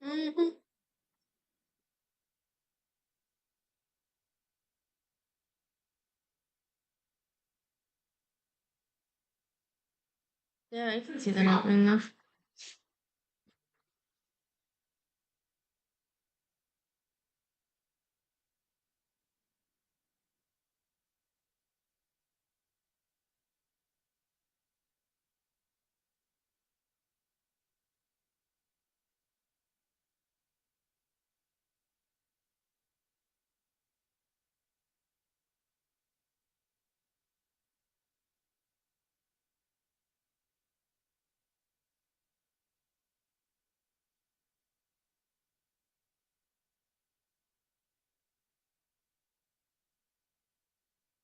Hmm. Yeah, I can see that happening now.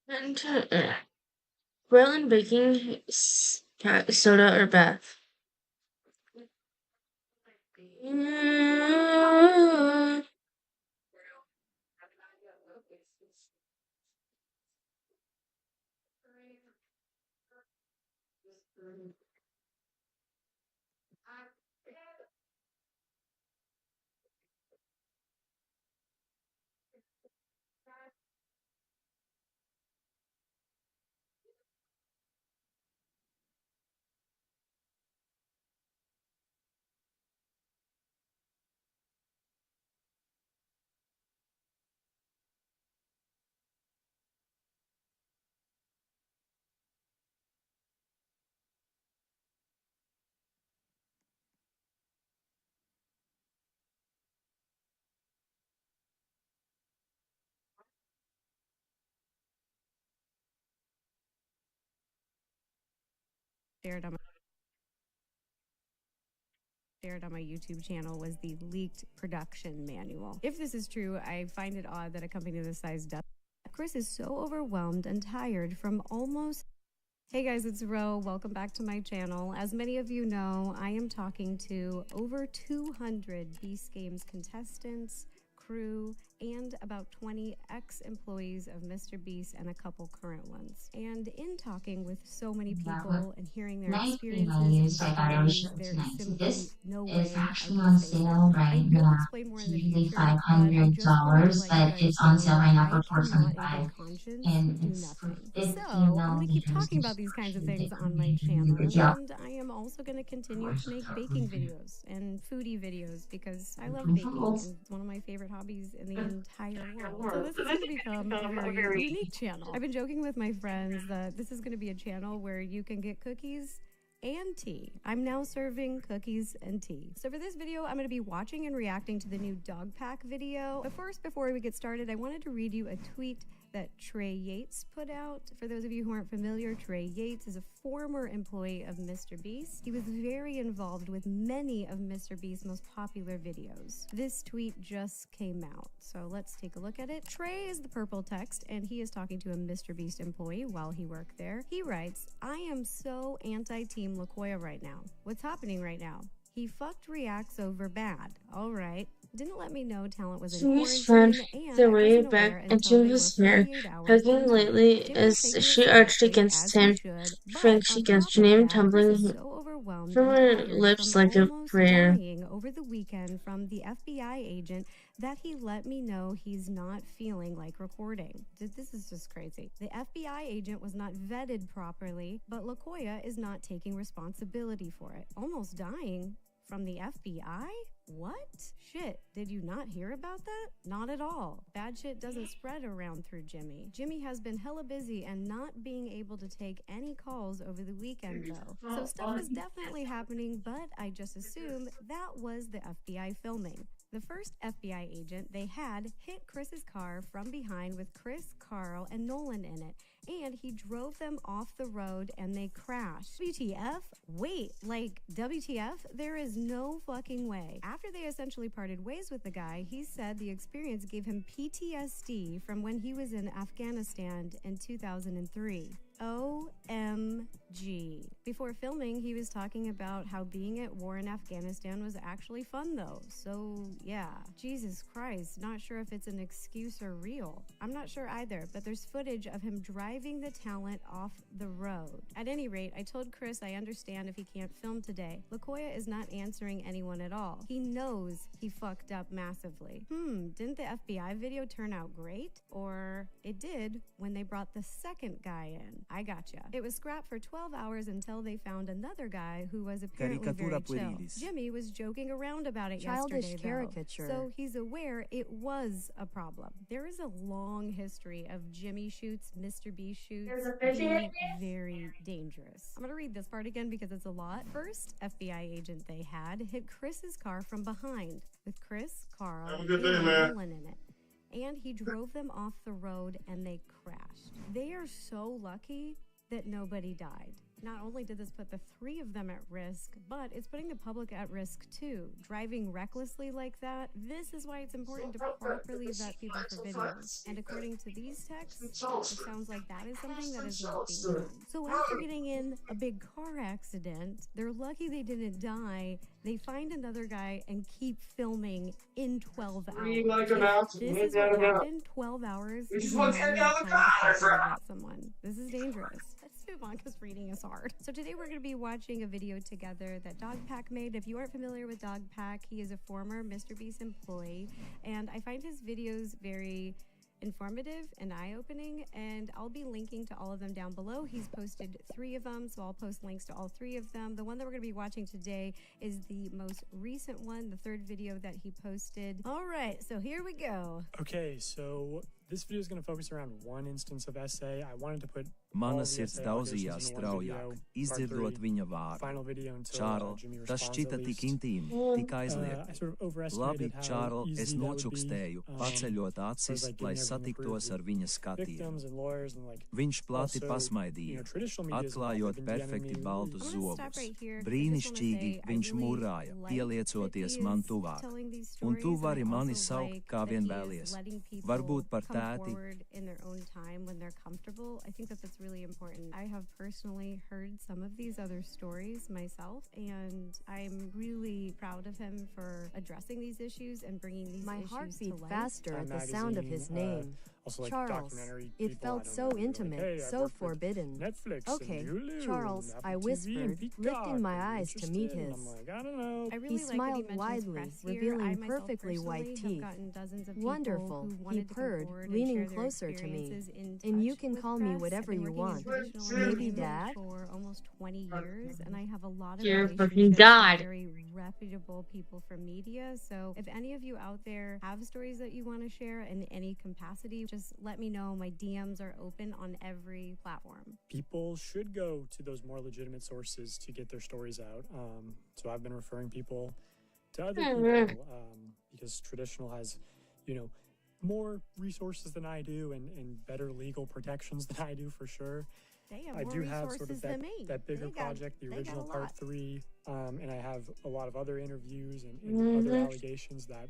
And Berlin baking soda or bath. Mm. shared on my YouTube channel was the leaked production manual. If this is true, I find it odd that a company this size does. Chris is so overwhelmed and tired from almost. Hey guys, it's Ro. Welcome back to my channel. As many of you know, I am talking to over 200 Beast Games contestants, crew, and about 20 ex-employees of Mr. Beast and a couple current ones. And in talking with so many That was people and hearing their nice experiences value, and so I thought I would show stories, it there is tonight. So simply this no is way I actually can on face it. sale I right will now. explain more It's in the usually future, five but I hundred just wanted to dollars, let you but guys it's on sale know right now I for cannot in good 475, conscience and do it's for nothing. 15 So I'm going to keep millimeters. talking There's about these kinds of actually things thicker on my than the channel, gel. and I am also going to continue to make baking videos and foodie videos because I love baking and it's one of my favorite hobbies in the entire world. So this is going to become a very unique channel. I've been joking with my friends that this is going to be a channel where you can get cookies and tea. I'm now serving cookies and tea. So for this video, I'm going to be watching and reacting to the new dog pack video. But first, before we get started, I wanted to read you a tweet that Trey Yates put out. For those of you who aren't familiar, Trey Yates is a former employee of Mr. Beast. He was very involved with many of Mr. Beast's most popular videos. This tweet just came out, so let's take a look at it. Trey is the purple text, and he is talking to a Mr. Beast employee while he worked there. He writes, I am so anti-Team LaKoya right now. What's happening right now? He fucked reacts over bad. All right. Didn't let me know talent was in She's found quarantine, and their I way wasn't back aware until into they were his hair, 48 hours hugging into it. lightly Jimmy is as taking it she arched seriously, against as he him, should, but French on against top her of name, that, Chris is tumbling so overwhelmed from and her tired lips from like a almost prayer. dying over the weekend from the FBI agent that he let me know he's not feeling like recording. This is just crazy. The FBI agent was not vetted properly, but LaKoya is not taking responsibility for it. Almost dying from the FBI? What? Shit, did you not hear about that? Not at all. Bad shit doesn't spread around through Jimmy. Jimmy has been hella busy and not being able to take any calls over the weekend though. So stuff is definitely happening, but I just assume that was the FBI filming. The first FBI agent they had hit Chris's car from behind with Chris, Carl, and Nolan in it, and he drove them off the road and they crashed. WTF? Wait, like WTF? There is no fucking way. After they essentially parted ways with the guy, he said the experience gave him PTSD from when he was in Afghanistan in 2003. OMG. Before filming, he was talking about how being at war in Afghanistan was actually fun though. So yeah, Jesus Christ, not sure if it's an excuse or real. I'm not sure either, but there's footage of him driving the talent off the road. At any rate, I told Chris I understand if he can't film today. Likoya is not answering anyone at all. He knows he fucked up massively. Didn't the FBI video turn out great? Or it did when they brought the second guy in. I gotcha. It was scrapped for 12 hours until they found another guy who was apparently very chill. Jimmy was joking around about it yesterday, caricature. so he's aware it was a problem. There is a long history of Jimmy shoots, Mr. B shoots being very dangerous. I'm gonna read this part again because it's a lot. First FBI agent they had hit Chris's car from behind with Chris, Carl, and Nolan in it. And he drove them off the road and they crashed. They are so lucky that nobody died. Not only did this put the three of them at risk, but it's putting the public at risk too. Driving recklessly like that, this is why it's important to properly vet people for videos. And according to these texts, it sounds like that is something that is not being done. So after getting in a big car accident, they're lucky they didn't die. They find another guy and keep filming in 12 hours. This is what happened. 12 hours. Is not enough time to get someone. This is dangerous. Ivanka's reading is hard. So today we're going to be watching a video together that Dogpack made. If you aren't familiar with Dogpack, he is a former Mr. Beast employee, and I find his videos very informative and eye-opening, and I'll be linking to all of them down below. He's posted 3 of them, so I'll post links to all 3 of them. The one that we're going to be watching today is the most recent one, the 3rd video that he posted. All right, so here we go. Okay, so this video is going to focus around one instance of essay. I wanted to put Mana sirds daudzījās straujāk, izdzirdot viņa vārdu. Čārl, tas šķita tik intīmi, tik aizliegti. Labi, Čārl, es nočukstēju, paceļot acis, lai satiktos ar viņa skatienu. Viņš plati pasmaidīja, atklājot perfekti baltus zobus. Brīnišķīgi viņš murāja, pieliecoties man tuvāk. Un tu vari mani saukt, kā vien vēlies. Varbūt par tēti. Really important. I have personally heard some of these other stories myself, and I'm really proud of him for addressing these issues and bringing these My issues heart to beat light. faster at the sound of his name. Charles, it felt so intimate, so forbidden. Okay, Charles, I whispered, lifting my eyes to meet his. He smiled widely, revealing perfectly white teeth. Wonderful, he purred, leaning closer to me. And you can call me whatever you want. Maybe Dad? For almost 20 years, and I have a lot of Dear fucking relationships God. with very reputable people from media. So if any of you out there have stories that you want to share in any capacity, just let me know. My DMs are open on every platform. People should go to those more legitimate sources to get their stories out. So I've been referring people to other people because Traditional has, more resources than I do and better legal protections than I do for sure. I do have sort of that bigger project, the original part 3, and I have a lot of other interviews and other allegations that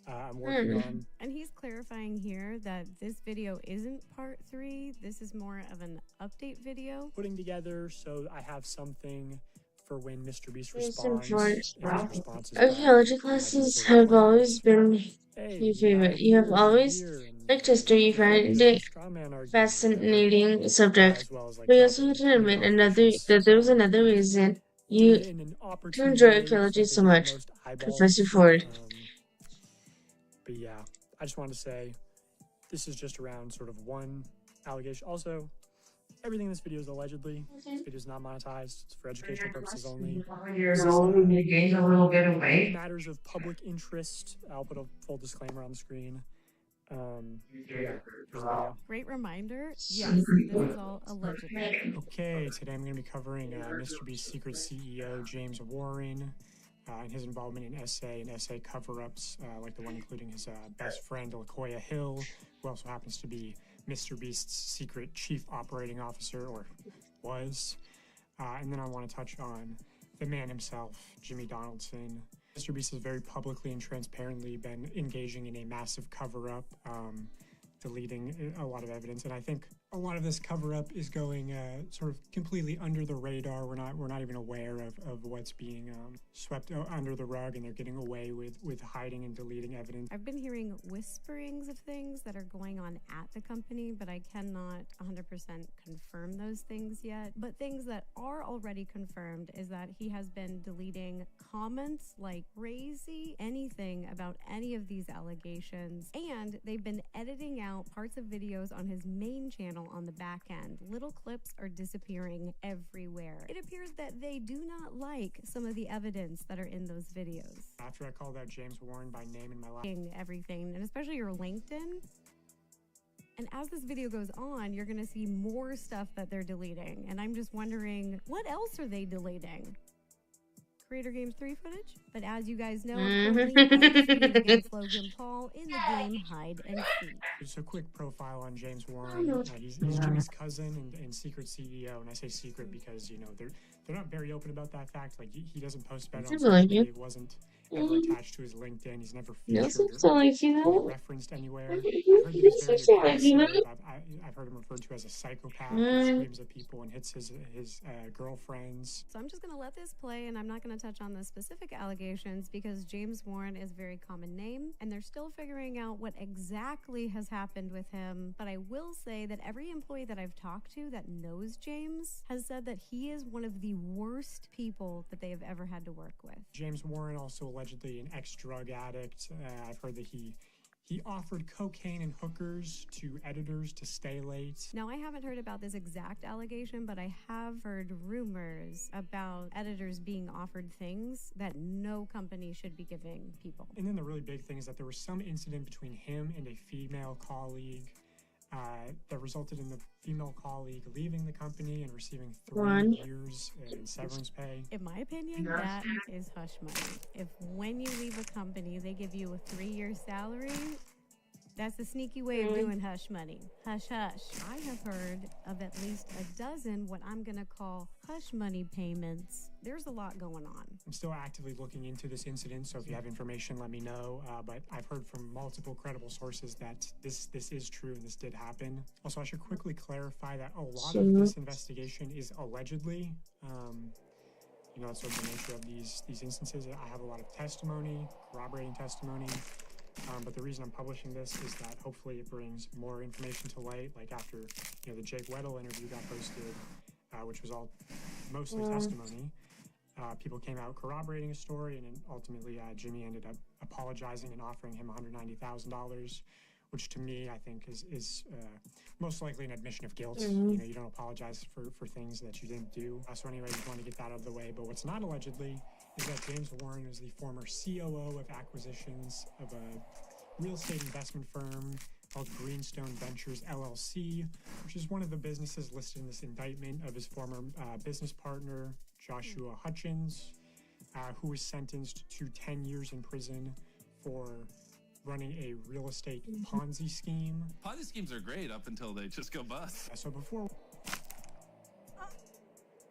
I'm working on. And he's clarifying here that this video isn't part 3. This is more of an update video. Putting together so I have something for when Mr. Beast Yes, responds. Archaeology classes have always been your favorite. You have always liked history. You find it fascinating subject. But you also had to admit that there was another reason you to enjoy archaeology so much, Professor Ford. But yeah, I just wanted to say this is just around sort of one allegation. Also, everything in this video is allegedly. This video is not monetized. It's for educational purposes only. Matters of public interest. I'll put a full disclaimer on the screen. Great reminder. Yes, this is all allegedly. Okay, today I'm going to be covering Mr. Beast's secret CEO, James Warren, and his involvement in SA and SA cover-ups, like the one including his best friend, Likoya Hill, who also happens to be Mr. Beast's secret chief operating officer, or was. And then I want to touch on the man himself, Jimmy Donaldson. Mr. Beast has very publicly and transparently been engaging in a massive cover-up, deleting a lot of evidence. And I think a lot of this cover-up is going sort of completely under the radar. We're not even aware of what's being swept under the rug, and they're getting away with hiding and deleting evidence. I've been hearing whisperings of things that are going on at the company, but I cannot 100% confirm those things yet. But things that are already confirmed is that he has been deleting comments like crazy, anything about any of these allegations, and they've been editing out parts of videos on his main channel on the back end. Little clips are disappearing everywhere. It appears that they do not like some of the evidence that are in those videos. After I called out James Warren by name in my life, everything, and especially your LinkedIn. And as this video goes on, you're going to see more stuff that they're deleting. And I'm just wondering, what else are they deleting? Creator Games 3 footage? But as you guys know, against Logan Paul in the game Hide and Seek. Just a quick profile on James Warren. He's Jimmy's cousin and secret CEO. And I say secret because, you know, they're not very open about that fact. Like, he doesn't post about it on social media. It wasn't ever attached to his LinkedIn. He's never featured or referenced anywhere. I've heard him referred to as a psychopath who screams at people and hits his girlfriends. So I'm just going to let this play, and I'm not going to touch on the specific allegations because James Warren is a very common name, and they're still figuring out what exactly has happened with him. But I will say that every employee that I've talked to that knows James has said that he is one of the worst people that they have ever had to work with. James Warren also allegedly an ex-drug addict. I've heard that he offered cocaine and hookers to editors to stay late. Now, I haven't heard about this exact allegation, but I have heard rumors about editors being offered things that no company should be giving people. And then the really big thing is that there was some incident between him and a female colleague that resulted in the female colleague leaving the company and receiving 3 years in severance pay. In my opinion, that is hush money. If when you leave a company, they give you a 3-year salary, that's a sneaky way of doing hush money. Hush, hush. I have heard of at least a dozen what I'm going to call hush money payments. There's a lot going on. I'm still actively looking into this incident, so if you have information, let me know. But I've heard from multiple credible sources that this is true and this did happen. Also, I should quickly clarify that a lot of this investigation is allegedly. You know, that's sort of the nature of these instances. I have a lot of testimony, corroborating testimony. But the reason I'm publishing this is that hopefully it brings more information to light. Like after, you know, the Jake Weddle interview got posted, which was all mostly testimony. People came out corroborating a story, and then ultimately Jimmy ended up apologizing and offering him $190,000, which to me I think is most likely an admission of guilt. You know, you don't apologize for things that you didn't do. So anyway, I just want to get that out of the way. But what's not allegedly is that James Warren is the former COO of acquisitions of a real estate investment firm called Greenstone Ventures LLC, which is one of the businesses listed in this indictment of his former business partner, Joshua Hutchins, who was sentenced to 10 years in prison for running a real estate Ponzi scheme. Ponzi schemes are great up until they just go bust. So before...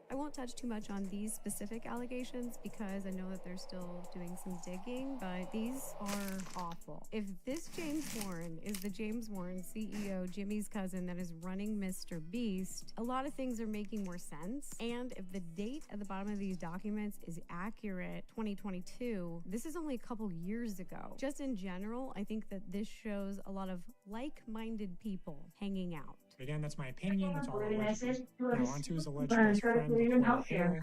I won't touch too much on these specific allegations because I know that they're still doing some digging, but these are awful. If this James Warren is the James Warren CEO, Jimmy's cousin, that is running Mr. Beast, a lot of things are making more sense. And if the date at the bottom of these documents is accurate, 2022, this is only a couple years ago. Just in general, I think that this shows a lot of like-minded people hanging out. Again, that's my opinion. That's all alleged. Now, on to his alleged best friend, LaQuia Hill.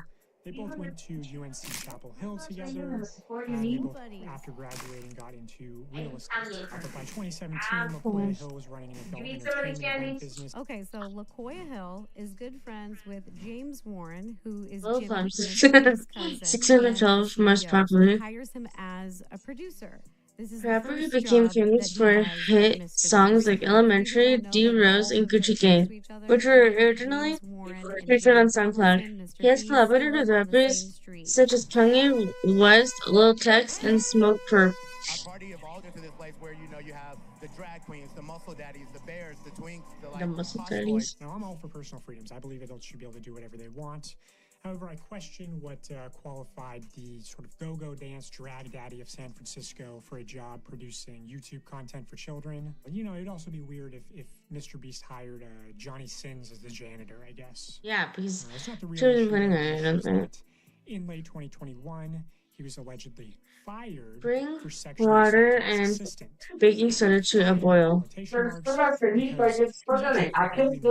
They both went to UNC Chapel Hill together. They both, after graduating, got into real estate. But by 2017, LaQuia Hill was running an adult entertainment event business. Okay, so LaQuia Hill is good friends with James Warren, who is Both Jimmy's cousin. 612 most popular. Hires him as a producer. This is Rapper who became famous for hit songs like Elementary, D Rose, and Gucci Gang, which were originally featured on SoundCloud. He has collaborated with rappers such as Kanye West, Lil Tex, and Smoke Perp. Our party evolved into this place where, you know, you have the drag queens, the muscle daddies, the bears, the twinks, The muscle daddies. Now, I'm all for personal freedoms. I believe adults should be able to do whatever they want. However, I question what qualified the sort of go-go dance drag daddy of San Francisco for a job producing YouTube content for children. You know, it'd also be weird if Mr. Beast hired Johnny Sins as the janitor, I guess. Yeah, because it's not the real children issue, putting though. iron on that. In late 2021, he was allegedly fired Bring for sexually water assaulting his and assistant. baking soda to a boil. Quotation marks, because he subsequently moved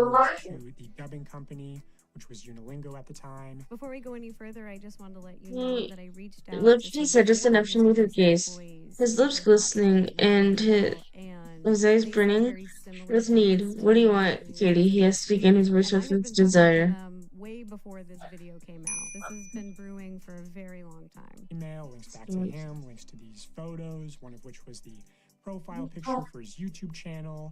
to the dubbing company, which was Unilingo at the time. Before we go any further, I just wanted to let you know that I reached out Lips to said just an option with her gaze. His lips glistening and his eyes burning with need. What do you want, Katie? He has to begin his voice with his desire. Way before this video came out. This has been brewing for a very long time. Email, links back to him, links to these photos, one of which was the profile picture for his YouTube channel,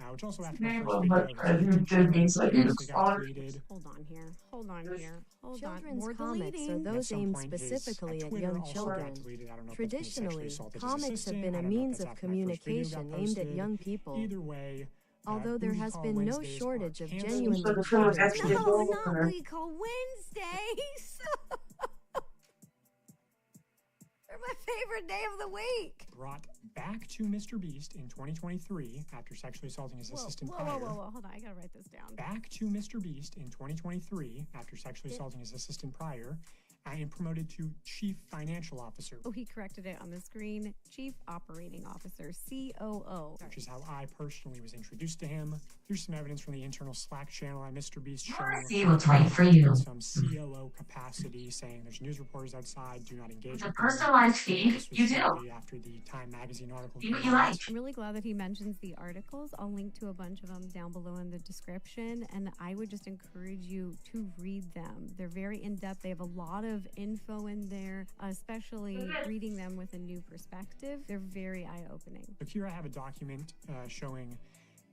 which also after the first video of his YouTube channel got deleted. Hold on here. Hold on. Children's More comics are deleting. those aimed specifically at young children. Traditionally, comics have been a means of communication aimed at young people. Either way, although there has been no shortage of genuinely No, not we call Wednesdays. They're my favorite day of the week. Brought back to Mr. Beast in 2023 after sexually assaulting his assistant prior. Whoa. Hold on, I gotta write this down. Back to Mr. Beast in 2023 after sexually assaulting his assistant prior. I am promoted to Chief Financial Officer. Oh, he corrected it on the screen. Chief Operating Officer, COO. Which is how I personally was introduced to him. Here's some evidence from the internal Slack channel at Mr. Beast showing for you. Some COO capacity, saying there's news reporters outside, do not engage with them. Personalized feed, you do. After the Time Magazine article. Do what you like. I'm really glad that he mentions the articles. I'll link to a bunch of them down below in the description, and I would just encourage you to read them. They're very in-depth. They have a lot of info in there, especially reading them with a new perspective. They're very eye-opening. So here I have a document showing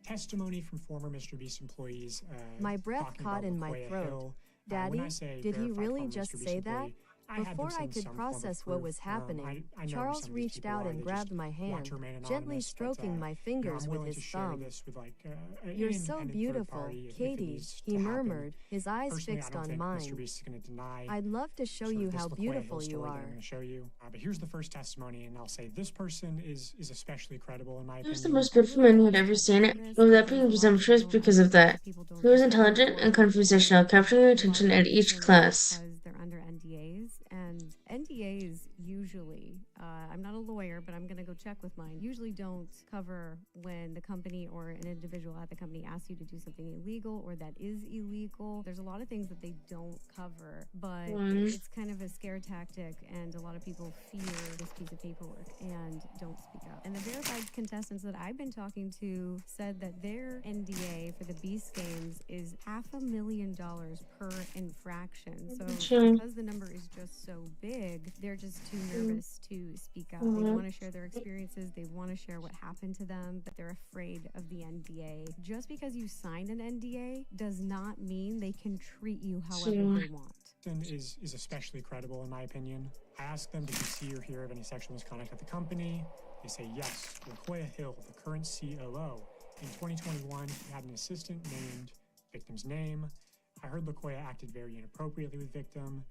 testimony from former Mr. Beast employees. My breath caught in my throat. Daddy, did he really just say that? Before I could process what was happening, Charles reached out and grabbed my hand, gently stroking my fingers with his thumb. You're so beautiful, Katie, he murmured, his eyes fixed on mine. I'd love to show you how beautiful you are. I'm going to show you. But here's the first testimony, and I'll say this person is especially credible in my opinion. He was the most beautiful man who had ever seen it, but without being presumptuous because of that. He was intelligent and conversational, capturing your attention at each class. Because they're under NDAs, and NDAs usually, I'm not a lawyer, but I'm going to go check with mine, usually don't cover when the company or an individual at the company asks you to do something illegal or that is illegal. There's a lot of things that they don't cover, but it's kind of a scare tactic, and a lot of people fear this piece of paperwork and don't speak up. And the verified contestants that I've been talking to said that their NDA for the Beast Games is $500,000 per infraction. So because the number is just so big, they're just too nervous to speak up. They want to share their experiences, they want to share what happened to them, but they're afraid of the NDA. Just because you signed an NDA does not mean they can treat you however they want. Is especially credible in my opinion. I asked them, did you see or hear of any sexual misconduct at the company? They say yes. LaQuia Hill, the current COO. In 2021, he had an assistant named victim's name. I heard LaQuia acted very inappropriately with victim,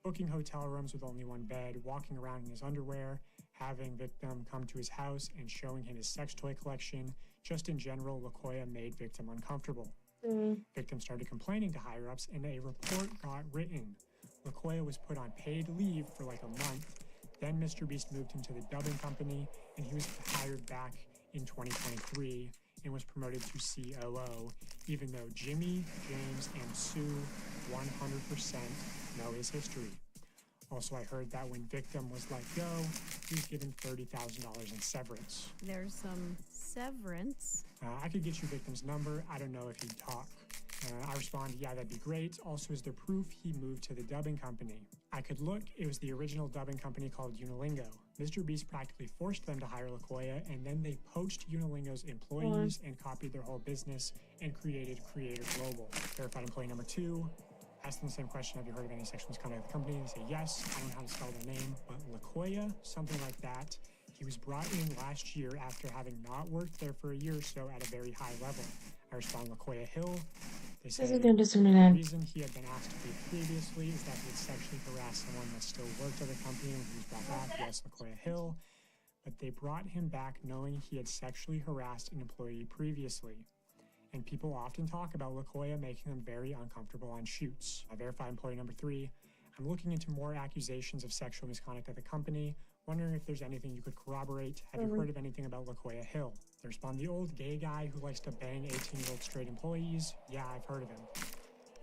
booking hotel rooms with only one bed, walking around in his underwear, having victim come to his house and showing him his sex toy collection. Just in general, LaQuia made victim uncomfortable. Victim started complaining to higher-ups, and a report got written. LaQuia was put on paid leave for like a month. Then Mr. Beast moved him to the dubbing company, and he was hired back in 2023 and was promoted to COO, even though Jimmy, James, and Sue 100% know his history. Also, I heard that when victim was let go, he was given $30,000 in severance. There's some severance. I could get you victim's number. I don't know if he'd talk. I respond, yeah, that'd be great. Also, is there proof he moved to the dubbing company? I could look. It was the original dubbing company called Unilingo. Mr. Beast practically forced them to hire LaQuia, and then they poached Unilingo's employees and copied their whole business and created Creator Global. Verified employee number 2. Asked them the same question, have you heard of any sexual misconduct at the company? They say yes. I don't know how to spell their name, but LaQuia, something like that. He was brought in last year after having not worked there for a year or so at a very high level. I respond, LaQuia Hill. They say the the reason he had been asked to leave previously is that he had sexually harassed someone that still worked at the company when he was brought back, yes, LaQuia Hill, but they brought him back knowing he had sexually harassed an employee previously. And people often talk about LaQuia making them very uncomfortable on shoots. I verify employee number 3. I'm looking into more accusations of sexual misconduct at the company, wondering if there's anything you could corroborate. Have you heard of anything about LaQuia Hill? They respond, the old gay guy who likes to bang 18-year-old straight employees. Yeah, I've heard of him.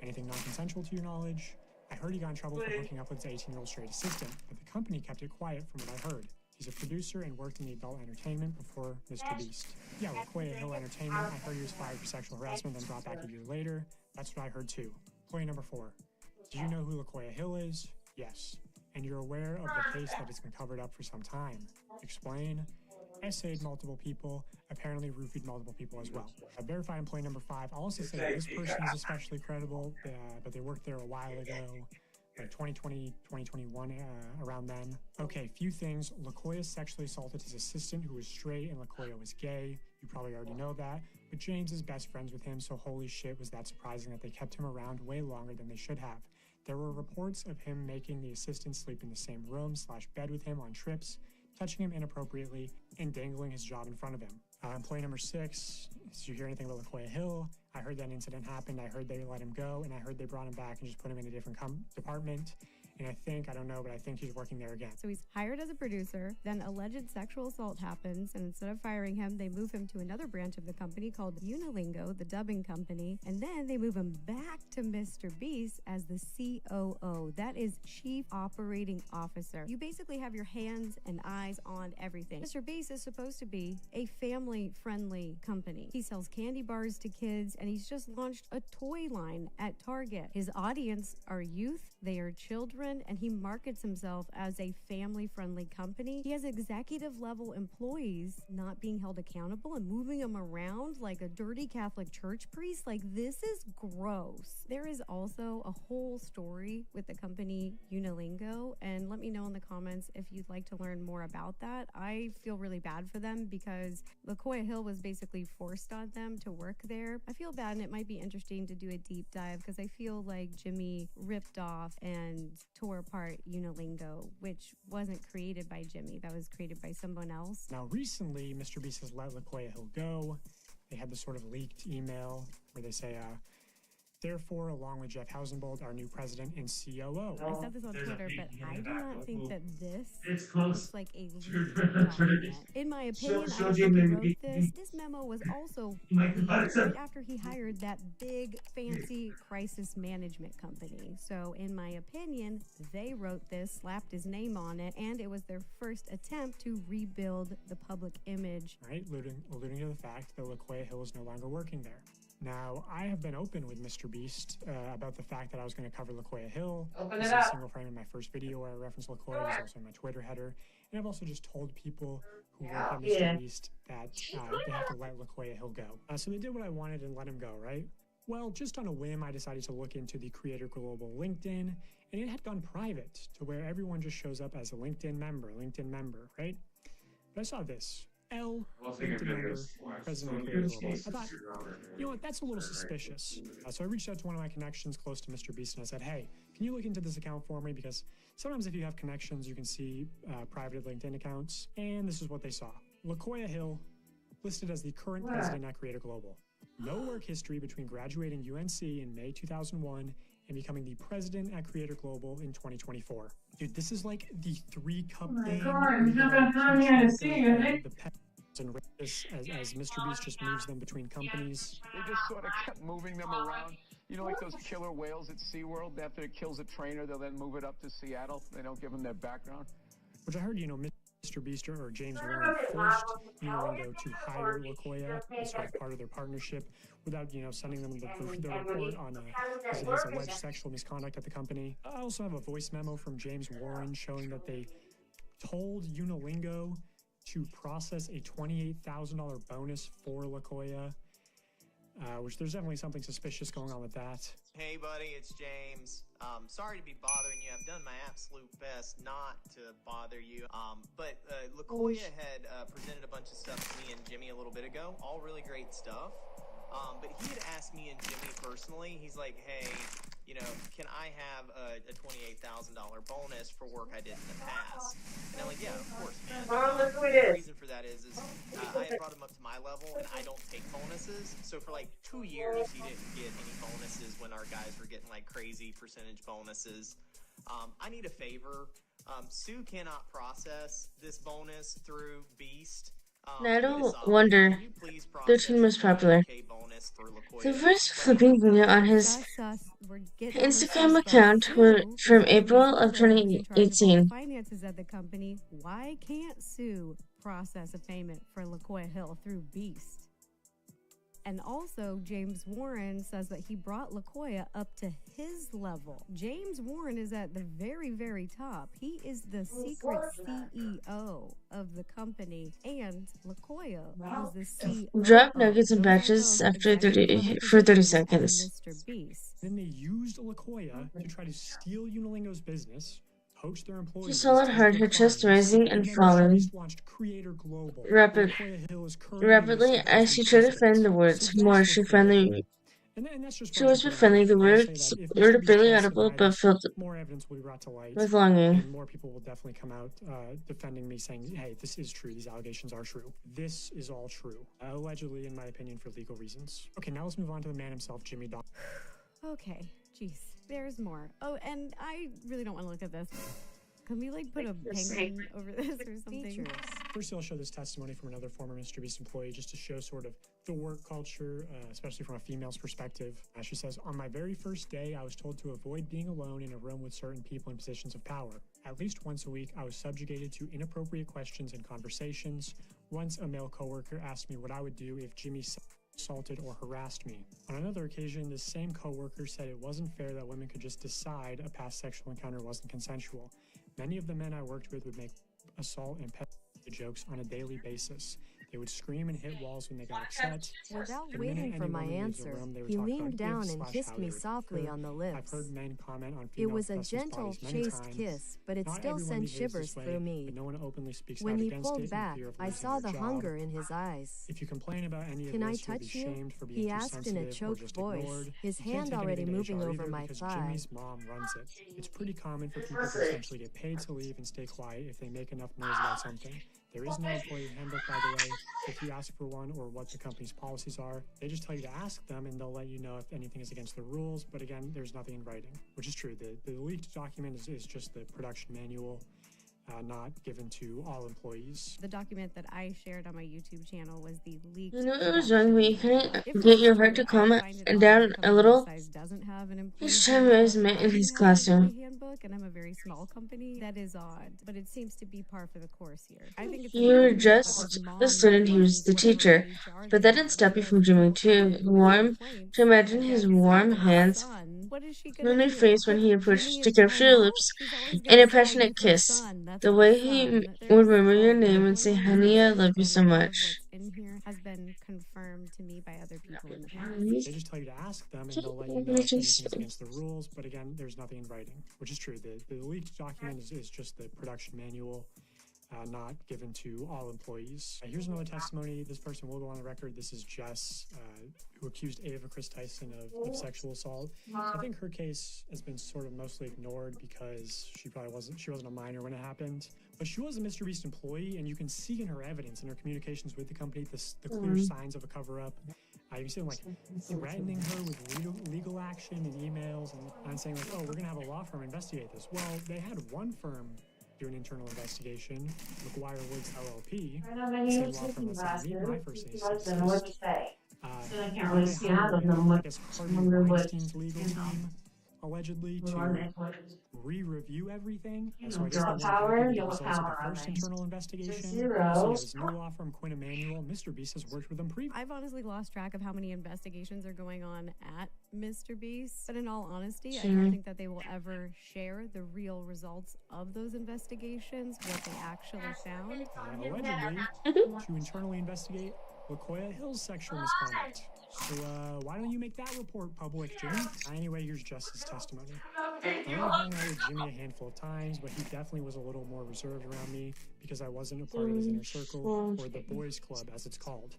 Anything non-consensual to your knowledge? I heard he got in trouble for hooking up with his 18-year-old straight assistant, but the company kept it quiet from what I heard. He's a producer and worked in the adult entertainment before Mr. Beast. Yeah, LaQuia Hill Entertainment. I heard he was fired for sexual harassment, then brought back a year later. That's what I heard too. Employee number 4. Do you know who LaQuia Hill is? Yes. And you're aware of the case that has been covered up for some time. Explain. Essayed multiple people, apparently roofied multiple people as well. I verify employee number 5. I'll also say that this person is especially credible, but they worked there a while ago. Like 2020, 2021, around then. Okay, few things. LaQuia sexually assaulted his assistant who was straight and LaQuia was gay. You probably already know that. But James is best friends with him, so holy shit, was that surprising that they kept him around way longer than they should have. There were reports of him making the assistant sleep in the same room / bed with him on trips, touching him inappropriately, and dangling his job in front of him. Employee number 6, did you hear anything about LaQuia Hill? I heard that incident happened, I heard they let him go, and I heard they brought him back and just put him in a different department. And I don't know, but I think he's working there again. So he's hired as a producer, then alleged sexual assault happens, and instead of firing him, they move him to another branch of the company called Unilingo, the dubbing company, and then they move him back to Mr. Beast as the COO. That is Chief Operating Officer. You basically have your hands and eyes on everything. Mr. Beast is supposed to be a family-friendly company. He sells candy bars to kids, and he's just launched a toy line at Target. His audience are youth, they are children, and he markets himself as a family-friendly company. He has executive-level employees not being held accountable and moving them around like a dirty Catholic church priest. Like, this is gross. There is also a whole story with the company Unilingo, and let me know in the comments if you'd like to learn more about that. I feel really bad for them because LaQuia Hill was basically forced on them to work there. I feel bad, and it might be interesting to do a deep dive because I feel like Jimmy ripped off and tore apart Unilingo, which wasn't created by Jimmy. That was created by someone else. Now, recently, Mr. Beast has let LaQuia Hill go. They had this sort of leaked email where they say, therefore, along with Jeff Hausenbold, our new president and COO. I said this on Twitter, but I do not think that this looks like a leaked document. In my opinion, I don't think he wrote this. This memo was also leaked right after he hired that big, fancy crisis management company. So, in my opinion, they wrote this, slapped his name on it, and it was their first attempt to rebuild the public image. Right, alluding to the fact that LaQuia Hill is no longer working there. Now, I have been open with Mr. Beast about the fact that I was going to cover LaQuia Hill. This is a single frame in my first video where I referenced LaQuia. It was also in my Twitter header. And I've also just told people who work at Mr. Beast that they have to let LaQuia Hill go. So they did what I wanted and let him go, right? Well, just on a whim, I decided to look into the Creator Global LinkedIn, and it had gone private to where everyone just shows up as a LinkedIn member, right? But I saw this. LinkedIn member, president of Creator Global. I thought, you know what, that's a little suspicious. So I reached out to one of my connections close to Mr. Beast and I said, hey, can you look into this account for me? Because sometimes if you have connections, you can see private LinkedIn accounts. And this is what they saw. LaQuia Hill, listed as the current president at Creator Global. No work history between graduating UNC in May 2001 and becoming the president at Creator Global in 2024. Dude, this is like the 3-cup thing. The pets and race as Mr. Beast just moves them between companies. They just sort of kept moving them around. You know, like those killer whales at SeaWorld. After it kills a trainer, they'll then move it up to Seattle. They don't give them their background. Which I heard, you know, Mr. Beast or James Warren forced Unilingo to hire LaQuia as sort of part of their partnership without, you know, sending them the report on his alleged sexual misconduct at the company. I also have a voice memo from James Warren showing that they told Unilingo to process a $28,000 bonus for LaQuia, which there's definitely something suspicious going on with that. Hey buddy, it's James. Sorry to be bothering you. I've done my absolute best not to bother you. But LaQuia had presented a bunch of stuff to me and Jimmy a little bit ago. All really great stuff. But he had asked me and Jimmy personally. He's like, hey, you know, can I have a $28,000 bonus for work I did in the past? And I'm like, yeah, of course, man. The reason for that is I had brought him up to my level, and I don't take bonuses. So for like 2 years, he didn't get any bonuses when our guys were getting like crazy percentage bonuses. I need a favor. Sue cannot process this bonus through Beast. No wonder their team was popular. The first flipping video on his Instagram account was from April of 2018. Finances at the company. Why can't Sue process a payment for LaQuia Hill through Beast? And also, James Warren says that he brought LaQuia up to his level. James Warren is at the very, very top. He is the secret CEO of the company, and LaQuia was the CEO. Drop nuggets and batches after 30 seconds. Mr. Beast. Then they used LaQuia to try to steal Unilingo's business. She saw it hard, her chest rising and falling rapidly as she tried to find the words. More, she whispered finally. The words were barely audible, but filled with longing. More people will definitely come out defending me, saying, hey, this is true. These allegations are true. This is all true. Allegedly, in my opinion, for legal reasons. Okay, now let's move on to the man himself, Jimmy Don. Okay, jeez. There's more. Oh, and I really don't want to look at this. Can we, like, put a penguin over this or something? First, I'll show this testimony from another former Mr. Beast employee just to show sort of the work culture, especially from a female's perspective. She says, on my very first day, I was told to avoid being alone in a room with certain people in positions of power. At least once a week, I was subjugated to inappropriate questions and conversations. Once, a male coworker asked me what I would do if Jimmy assaulted or harassed me. On another occasion, this same coworker said it wasn't fair that women could just decide a past sexual encounter wasn't consensual. Many of the men I worked with would make assault and pet jokes on a daily basis. They would scream and hit walls when they got upset. Without waiting for my answer, he leaned down and kissed me softly on the lips. I've heard men comment on it was a gentle, chaste kiss, but it still sent shivers through me. No one openly speaks when he pulled back, I saw the hunger in his eyes. If you complain about any of Can I this, touch you'll be you? shamed for being He too asked in a sensitive or choked just voice, ignored. his You can't hand take already anything to moving HR over either my because thigh. Jimmy's mom runs it. It's pretty common for people to essentially get paid to leave and stay quiet if they make enough noise about something. There is no employee handbook, by the way. If you ask for one or what the company's policies are, they just tell you to ask them and they'll let you know if anything is against the rules. But again, there's nothing in writing, which is true. The leaked document is just the production manual, not given to all employees. The document that I shared on my YouTube channel was the leaked. You know it was wrong, but you couldn't get your heart to calm down a little. Each time I was met in his classroom. Handbook, and I'm a very small company. That is odd, but it seems to be par for the course here. I think You were just the student, he was the teacher. But that didn't stop you from dreaming to imagine his warm hands on her face when he approached to capture your lips in a passionate kiss. The way he would remember your name and say, honey, I love you so much. In here has been confirmed to me by other people in the past. They just tell you to ask them and they'll let you know if anything's against the rules, but again, there's nothing in writing, which is true. The leaked document is just the production manual, not given to all employees. Here's another testimony. This person will go on the record. This is Jess, who accused Ava Chris Tyson of sexual assault. I think her case has been sort of mostly ignored because she wasn't a minor when it happened. But she was a Mr. Beast employee, and you can see in her evidence and her communications with the company the clear signs of a cover-up. You see them like threatening her with legal action and emails and saying like, oh, we're gonna have a law firm investigate this. Well, they had one firm do an internal investigation, McGuire Woods LLP, the same law firm that sent me my first instance. I guess Harvey Weinstein's legal team, allegedly, to re-review everything. So I guess they want to get results of the first internal investigation. So his new law firm, Quinn Emanuel, Mr. Beast has worked with them previously. I've honestly lost track of how many investigations are going on at Mr. Beast. But in all honesty, I don't think that they will ever share the real results of those investigations, what they actually found. Allegedly, to internally investigate LaQuia Hill's sexual misconduct. So why don't you make that report public, Jimmy? Anyway, here's Jess's testimony. I only hung out with Jimmy a handful of times, but he definitely was a little more reserved around me because I wasn't a part of his inner circle, or the boys club as it's called.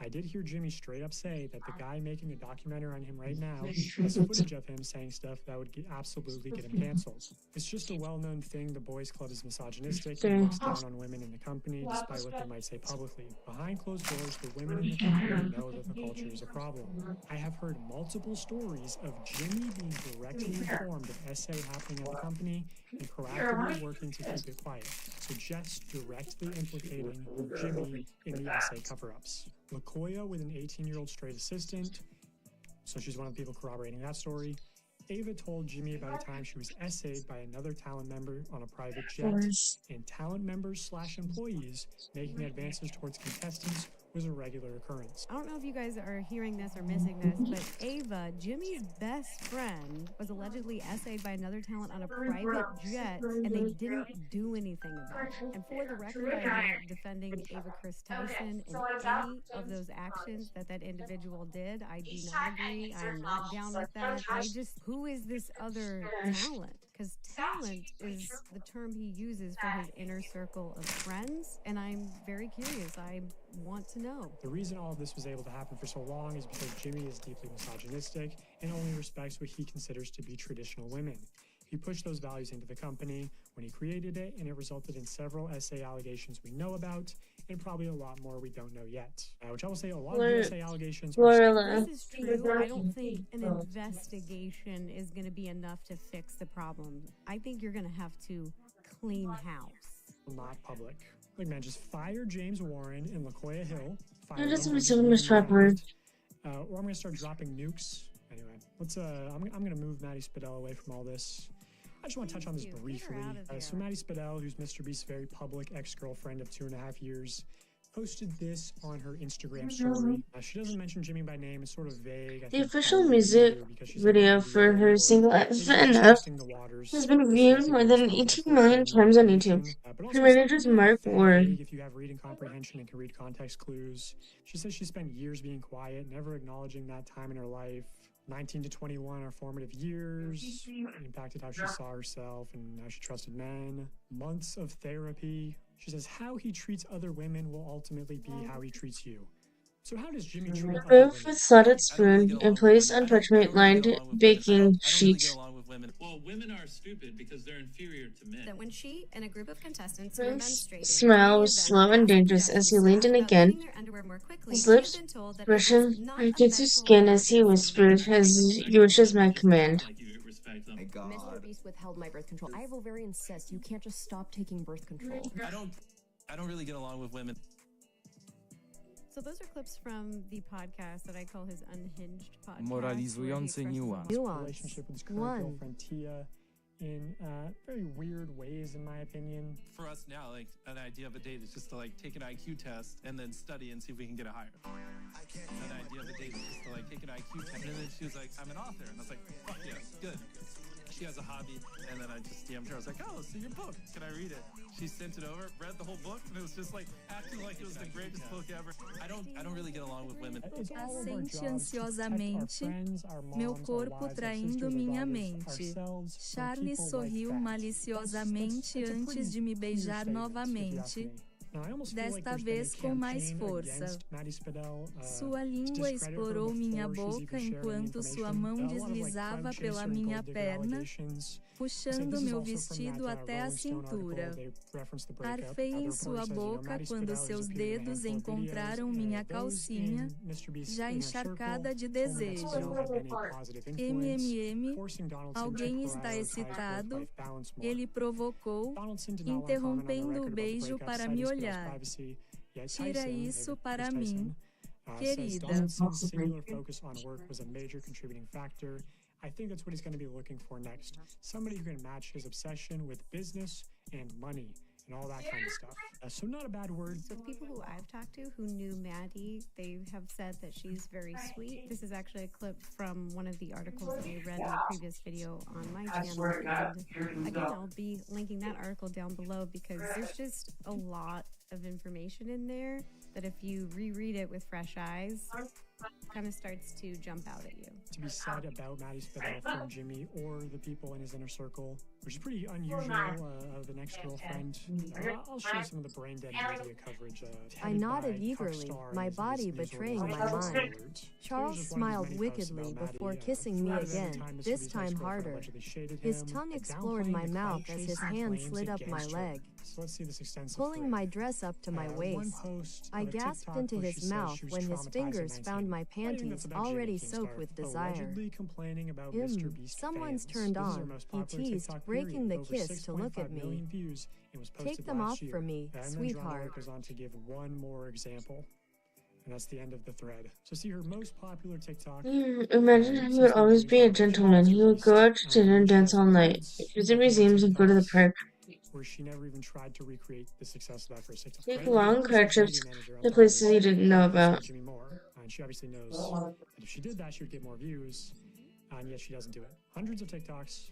I did hear Jimmy straight up say that the guy making a documentary on him right now has footage of him saying stuff that would absolutely get him canceled. It's just a well-known thing the boys club is misogynistic and looks down on women in the company, despite what they might say publicly. Behind closed doors, the women in the company know that the culture is a problem. I have heard multiple stories of Jimmy being directly informed of SA happening at the company and proactively working to keep it quiet. So Jess directly implicating Jimmy in the SA cover-ups. LaKoya with an 18-year-old straight assistant, so she's one of the people corroborating that story. Ava told Jimmy about a time she was essayed by another talent member on a private jet, and talent members / employees making advances towards contestants was a regular occurrence. I don't know if you guys are hearing this or missing this, but Ava, Jimmy's best friend, was allegedly essayed by another talent on a private jet, and they didn't do anything about it. And for the record, I'm not defending Ava Chris Tyson in any of those actions that individual did. I do not agree. I'm not down with that. Who is this other talent? Because talent is the term he uses for his inner circle of friends, and I'm very curious. I want to know. The reason all of this was able to happen for so long is because Jimmy is deeply misogynistic and only respects what he considers to be traditional women. He pushed those values into the company when he created it, and it resulted in several SA allegations we know about, and probably a lot more we don't know yet. Which I will say a lot of the SA allegations This is true. I don't think an investigation is going to be enough to fix the problem. I think you're going to have to clean house. Not public. Like, man, just fire James Warren and LaKoya Hill. That doesn't make so much word. Or I'm going to start dropping nukes. Anyway, let's. I'm going to move Maddie Spadell away from all this. I just want to touch on this briefly. So Maddie Spadell, who's Mr. Beast's very public ex-girlfriend of 2.5 years, posted this on her Instagram story. She doesn't mention Jimmy by name. It's sort of vague. The official music video for her single Enough has been viewed more than 18 million times on YouTube. Her manager is Mark Ward. If you have reading comprehension and can read context clues, she says she spent years being quiet, never acknowledging that time in her life. 19 to 21 are formative years, impacted how she saw herself and how she trusted men. Months of therapy. She says how he treats other women will ultimately be how he treats you. So how does Jimmy treat other women? Serve with slotted spoon and place on parchment-lined baking sheet. Well, women are stupid because they're inferior to men. That when she and a group of contestants were menstruating, smile was slow and dangerous as he leaned in again. His lips brushing Kitsu's skin as he whispered, "As you wish is my command." Mr. Beast withheld my birth control. I have ovarian cysts. You can't just stop taking birth control. I don't really get along with women. So those are clips from the podcast that I call his Unhinged podcast. Moralizujący niuans. Relationship with his current girlfriend Tia in very weird ways, in my opinion. For us now, like, an idea of a date is just to like take an IQ test and then study and see if we can get a higher. An idea of a date is just to like take an IQ test, and then she was like, "I'm an author," and I was like, "Fuck yeah, good." She has a hobby, and then I just DM'd her. I was like, "Oh, let's see your book. Can I read it?" She sent it over, read the whole book, and it was just like acting like it was the greatest book ever. I don't really get along with women. Assente ansiosamente, meu corpo traindo minha mente. Charles sorriu maliciosamente antes de me beijar novamente. Desta vez com mais força. Sua língua explorou minha boca enquanto sua mão deslizava pela minha perna, puxando meu vestido até a cintura. Arfei em sua boca quando seus dedos encontraram minha calcinha, já encharcada de desejo. Alguém está excitado? Ele provocou, interrompendo o beijo para me olhar. Tira isso para mim, querida. I think that's what he's going to be looking for next. Somebody who can match his obsession with business and money and all that kind of stuff. So not a bad word. So the people who I've talked to who knew Maddie, they have said that she's very sweet. This is actually a clip from one of the articles that we read in the previous video on my channel. And again, I'll be linking that article down below because there's just a lot of information in there. that if you reread it with fresh eyes, kind of starts to jump out at you. To be said about Maddie Spitell from Jimmy or the people in his inner circle, which is pretty unusual of an ex-girlfriend. I'll show some of the brain-dead media coverage. I nodded eagerly, my body betraying my mind. Charles smiled wickedly before kissing me again, this time harder. His tongue explored my mouth as his hand slid up my leg, pulling my dress up to my waist. I gasped into his mouth when his fingers found my panties already soaked with desire. Someone's turned on, he teased, breaking the kiss to look at me. Take them off for me, sweetheart. Goes on to give one more example. And that's the end of the thread. So see her most popular TikTok. Imagine he would always be a gentleman. He would go out to dinner and dance all night, visit museums and go to the park. Where she never even tried to recreate the success of that first TikTok. Take long car trips to places he didn't know about. Jimmy Moore, and she obviously knows that if she did that, she would get more views, and yet she doesn't do it. Hundreds of TikToks,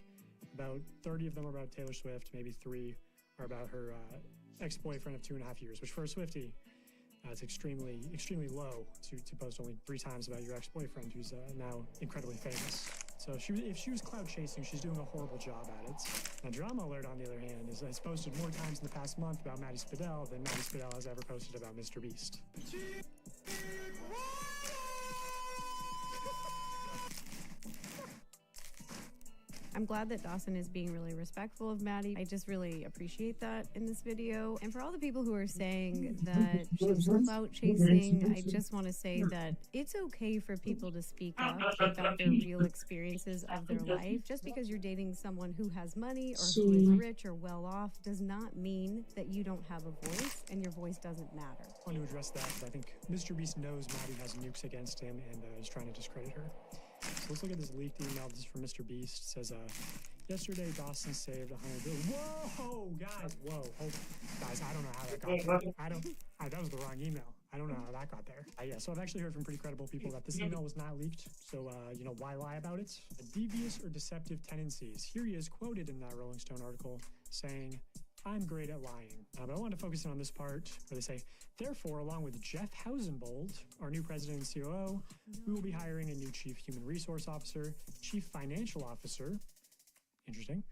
about 30 of them are about Taylor Swift, maybe 3 are about her ex-boyfriend of 2.5 years, which for a Swiftie, it's extremely low to post only 3 times about your ex-boyfriend who's now incredibly famous. So if she was cloud chasing, she's doing a horrible job at it. Now, Drama Alert, on the other hand, has posted more times in the past month about Maddie Spitell than Maddie Spitell has ever posted about Mr. Beast. I'm glad that Dawson is being really respectful of Maddie. I just really appreciate that in this video. And for all the people who are saying that she's clout chasing, I just want to say that it's okay for people to speak up about their real experiences of their life. Just because you're dating someone who has money or who is rich or well off does not mean that you don't have a voice and your voice doesn't matter. I want to address that because I think Mr. Beast knows Maddie has nukes against him and is trying to discredit her. So let's look at this leaked email. This is from Mr. Beast. It says, yesterday Dawson saved $100 billion. Whoa, guys, whoa, hold on. Guys, I don't know how that got there. That was the wrong email. I don't know how that got there. Yeah, so I've actually heard from pretty credible people that this email was not leaked. So, why lie about it? Devious or deceptive tendencies. Here he is quoted in that Rolling Stone article saying, I'm great at lying. But I want to focus in on this part where they say, therefore, along with Jeff Hausenbold, our new president and COO, we will be hiring a new chief human resource officer, chief financial officer, interesting,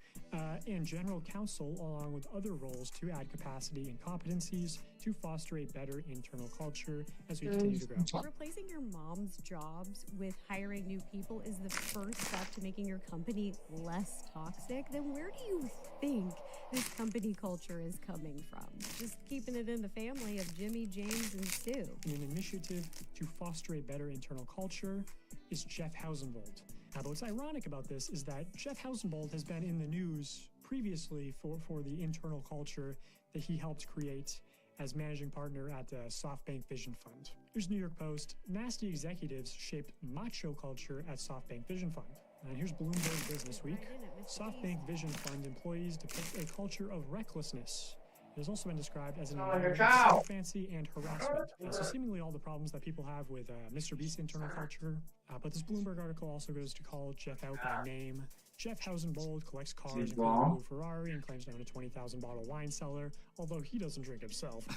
and general counsel, along with other roles to add capacity and competencies to foster a better internal culture as we continue to grow. Replacing your mom's jobs with hiring new people is the first step to making your company less toxic. Then where do you think this company culture is coming from? Just keeping it in the family of Jimmy, James, and Sue. An initiative to foster a better internal culture is Jeff Hausenbold. Now, what's ironic about this is that Jeff Hausenbold has been in the news previously for the internal culture that he helped create as managing partner at the SoftBank Vision Fund. Here's New York Post. Nasty executives shaped macho culture at SoftBank Vision Fund. And here's Bloomberg Business Week. SoftBank Vision Fund employees depict a culture of recklessness. It has also been described as an environment of fancy and harassment. So seemingly all the problems that people have with Mr. Beast's internal culture. But this Bloomberg article also goes to call Jeff out by name. Jeff Hausenbold collects cars, including a blue Ferrari, and claims to own a 20,000-bottle wine cellar, although he doesn't drink himself.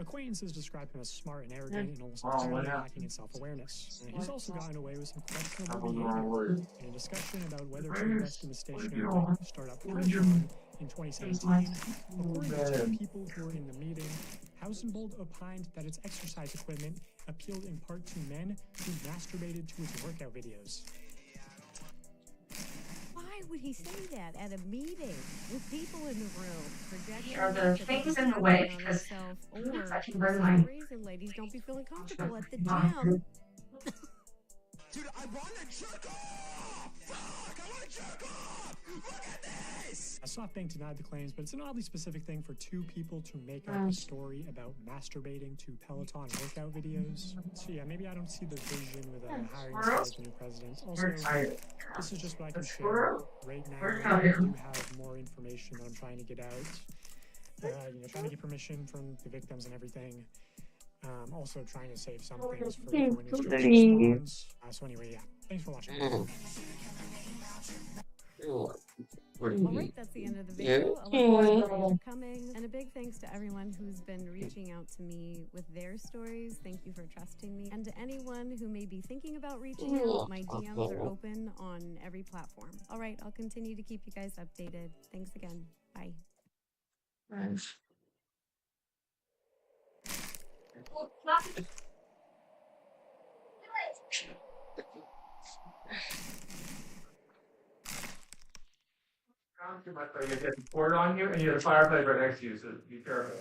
Acquaintances describe him as smart and arrogant and almost entirely lacking in self-awareness. He's also gotten away with some questionable behavior. In a discussion about whether to invest in the stationary startup Patreon in 2017, according to two people who were in the meeting, Hausenbold opined that its exercise equipment appealed in part to men who masturbated to its workout videos. Why would he say that at a meeting with people in the room? Projecting Are the things in the way because or I can bring my reason ladies don't be feeling comfortable at the gym. Dude, I want to jerk off! Fuck, I want to jerk off! Look at this! SoftBank denied the claims, but it's an oddly specific thing for two people to make up a story about masturbating to Peloton workout videos. So yeah, maybe I don't see the vision with hiring this new president. Also, this is just what I can share right now. I do have more information that I'm trying to get out. Trying to get permission from the victims and everything. Also trying to save some things for when it's responds. So anyway, yeah. Thanks for watching. Alright, that's the end of the video. A lot more videos are coming. And a big thanks to everyone who's been reaching out to me with their stories. Thank you for trusting me. And to anyone who may be thinking about reaching out, my DMs are open on every platform. Alright, I'll continue to keep you guys updated. Thanks again. Bye. You get the cord on you, and you have a fireplace right next to you, so be careful.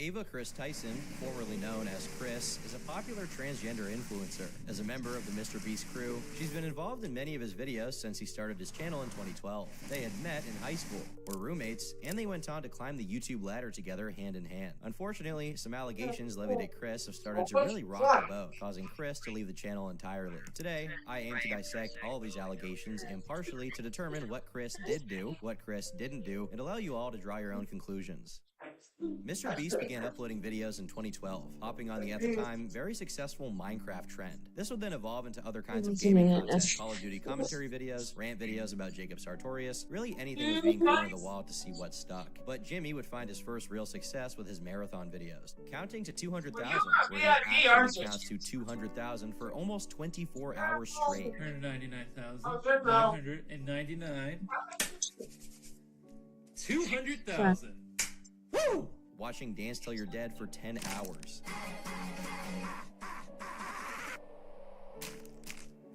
Ava Chris Tyson, formerly known as Chris, is a popular transgender influencer. As a member of the Mr. Beast crew, she's been involved in many of his videos since he started his channel in 2012. They had met in high school, were roommates, and they went on to climb the YouTube ladder together hand in hand. Unfortunately, some allegations levied at Chris have started to really rock the boat, causing Chris to leave the channel entirely. Today, I aim to dissect all these allegations impartially to determine what Chris did do, what Chris didn't do, and allow you all to draw your own conclusions. Mr. Beast began uploading videos in 2012, hopping on the, at the time, very successful Minecraft trend. This would then evolve into other kinds of gaming content, Call of Duty commentary videos, rant videos about Jacob Sartorius, really anything was being thrown at the wall to see what stuck. But Jimmy would find his first real success with his marathon videos, counting to 200,000, where he actually counts to 200,000 for almost 24 hours straight. 199,999. 200,000. Woo! Watching Dance Till You're Dead for 10 hours.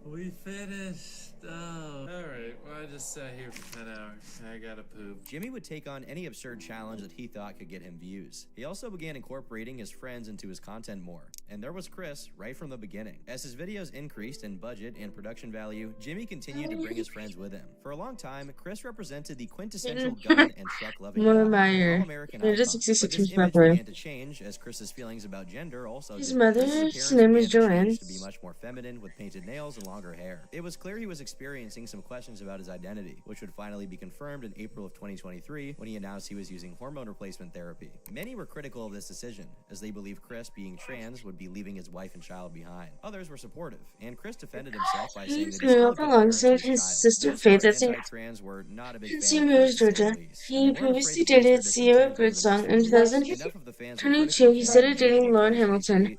We finished. Oh. Alright, well, I just sat here for 10 hours. I gotta poop. Jimmy would take on any absurd challenge that he thought could get him views. He also began incorporating his friends into his content more. And there was Chris right from the beginning. As his videos increased in budget and production value, Jimmy continued to bring his friends with him. For a long time, Chris represented the quintessential gun and truck-loving all-American icon. But this image began to change as Chris's feelings about gender also his did. mother's name is Joanne. To be much more feminine with painted nails and longer hair. It was clear he was experiencing some questions about his identity, which would finally be confirmed in April of 2023 when he announced he was using hormone replacement therapy. Many were critical of this decision, as they believed Chris, being trans, would be leaving his wife and child behind. Others were supportive, and Chris defended himself by saying that he grew up alongside his sister Faith at anti-trans were not a big St. Louis, Georgia. He previously dated Sierra Birdsong in 2022. He started dating Lauren Hamilton.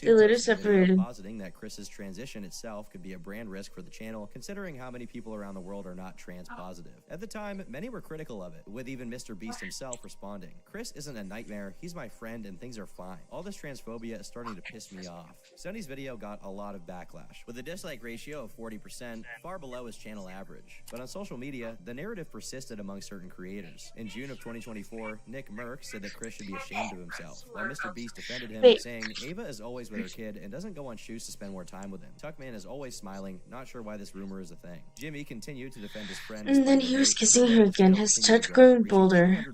They later separated. Positing that Chris's transition itself could be a brand risk for the channel, considering how many people around the world are not trans positive. At the time, many were critical of it, with even Mr. Beast himself responding, "Chris isn't a nightmare, he's my friend and things are fine. All this transphobia is starting to piss me off." Sonny's video got a lot of backlash, with a dislike ratio of 40%, far below his channel average. But on social media, the narrative persisted among certain creators. In June of 2024, Nick Merck said that Chris should be ashamed of himself, while Mr. Beast defended him, saying, "Ava is always with her kid and doesn't go on shoots to spend more time with him. Tuckman is always smiling, not sure why this rumor is a thing." Jimmy continued to defend his friend. And then he was kissing her again, his touch growing bolder,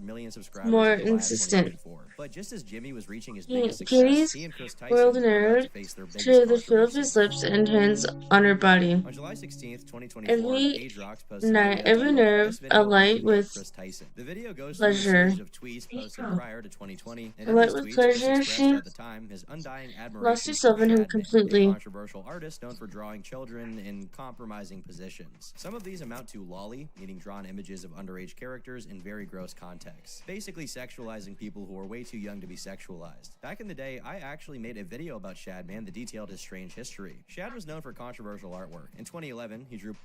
more insistent. But just as Jimmy was reaching his biggest success, he and Chris Tyson whirled narrowed to the feel of his lips and hands on her body. On July 16th, 2024, Agerox posted night, every nerve alight with the video goes pleasure. Through a series of tweets posted prior to 2020, and alight with pleasure, she at the time his undying admiration lost herself in him completely. A controversial artist known for drawing children in compromising positions. Some of these amount to lolly, meaning drawn images of underage characters in very gross contexts, basically sexualizing people who are way too young to be sexualized. Back in the day, I actually made a video about Shadman that detailed his strange history. Shad was known for controversial artwork. In 2011, he drew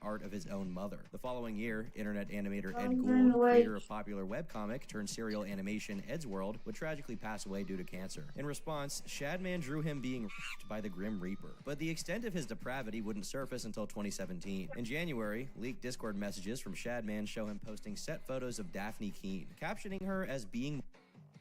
art of his own mother. The following year, internet animator Ed Gould, creator of popular webcomic turned serial animation Ed's World, would tragically pass away due to cancer. In response, Shadman drew him being raped by the Grim Reaper. But the extent of his depravity wouldn't surface until 2017. In January, leaked Discord messages from Shadman show him posting set photos of Daphne Keene, captioning her as being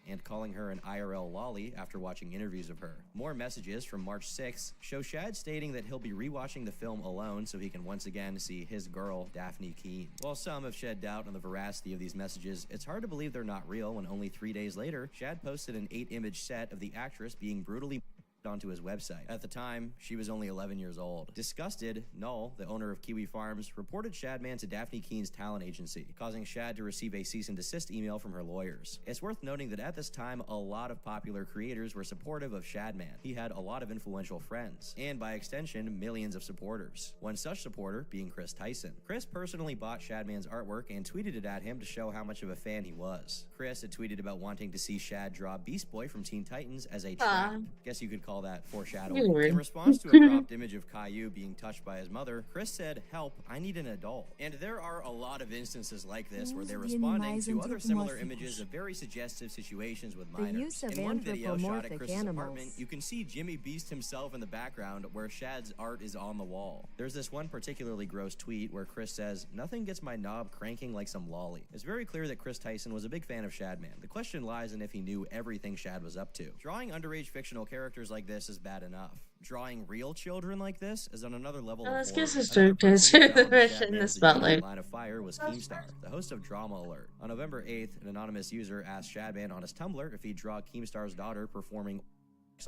and calling her an IRL lolly after watching interviews of her. More messages from March 6th show Shad stating that he'll be rewatching the film alone so he can once again see his girl, Daphne Keene. While some have shed doubt on the veracity of these messages, it's hard to believe they're not real when only 3 days later, Shad posted an 8-image set of the actress being brutally onto his website. At the time, she was only 11 years old. Disgusted, Null, the owner of Kiwi Farms, reported Shadman to Daphne Keene's talent agency, causing Shad to receive a cease and desist email from her lawyers. It's worth noting that at this time, a lot of popular creators were supportive of Shadman. He had a lot of influential friends, and by extension, millions of supporters. One such supporter being Chris Tyson. Chris personally bought Shadman's artwork and tweeted it at him to show how much of a fan he was. Chris had tweeted about wanting to see Shad draw Beast Boy from Teen Titans as a trap. Guess you could call that foreshadowing. In response to a cropped image of Caillou being touched by his mother, Chris said, "Help, I need an adult." And there are a lot of instances like this where they're responding to other similar images of very suggestive situations with minors. In one video shot at Chris's apartment, you can see Jimmy Beast himself in the background where Shad's art is on the wall. There's this one particularly gross tweet where Chris says, "Nothing gets my knob cranking like some lolly." It's very clear that Chris Tyson was a big fan of Shadman. The question lies in if he knew everything Shad was up to. Drawing underage fictional characters like this is bad enough. Drawing real children like this is on another level. Let's get his characters in the spotlight. Line of Fire was Keemstar, the host of Drama Alert. On November 8th, an anonymous user asked Shadman on his Tumblr if he'd draw Keemstar's daughter performing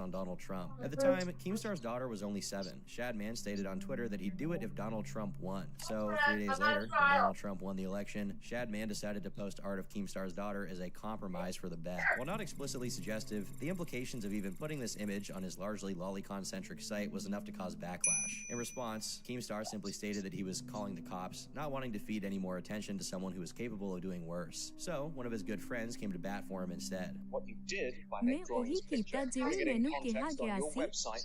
on Donald Trump. At the time, Keemstar's daughter was only 7. Shadman stated on Twitter that he'd do it if Donald Trump won. So, 3 days later, when Donald Trump won the election, Shadman decided to post art of Keemstar's daughter as a compromise for the bet. While not explicitly suggestive, the implications of even putting this image on his largely lolicon-centric site was enough to cause backlash. In response, Keemstar simply stated that he was calling the cops, not wanting to feed any more attention to someone who was capable of doing worse. So, one of his good friends came to bat for him instead. What you did by that drawing is picture, ਮੈਨੂੰ ਕਿਹਾ ਗਿਆ ਸੀ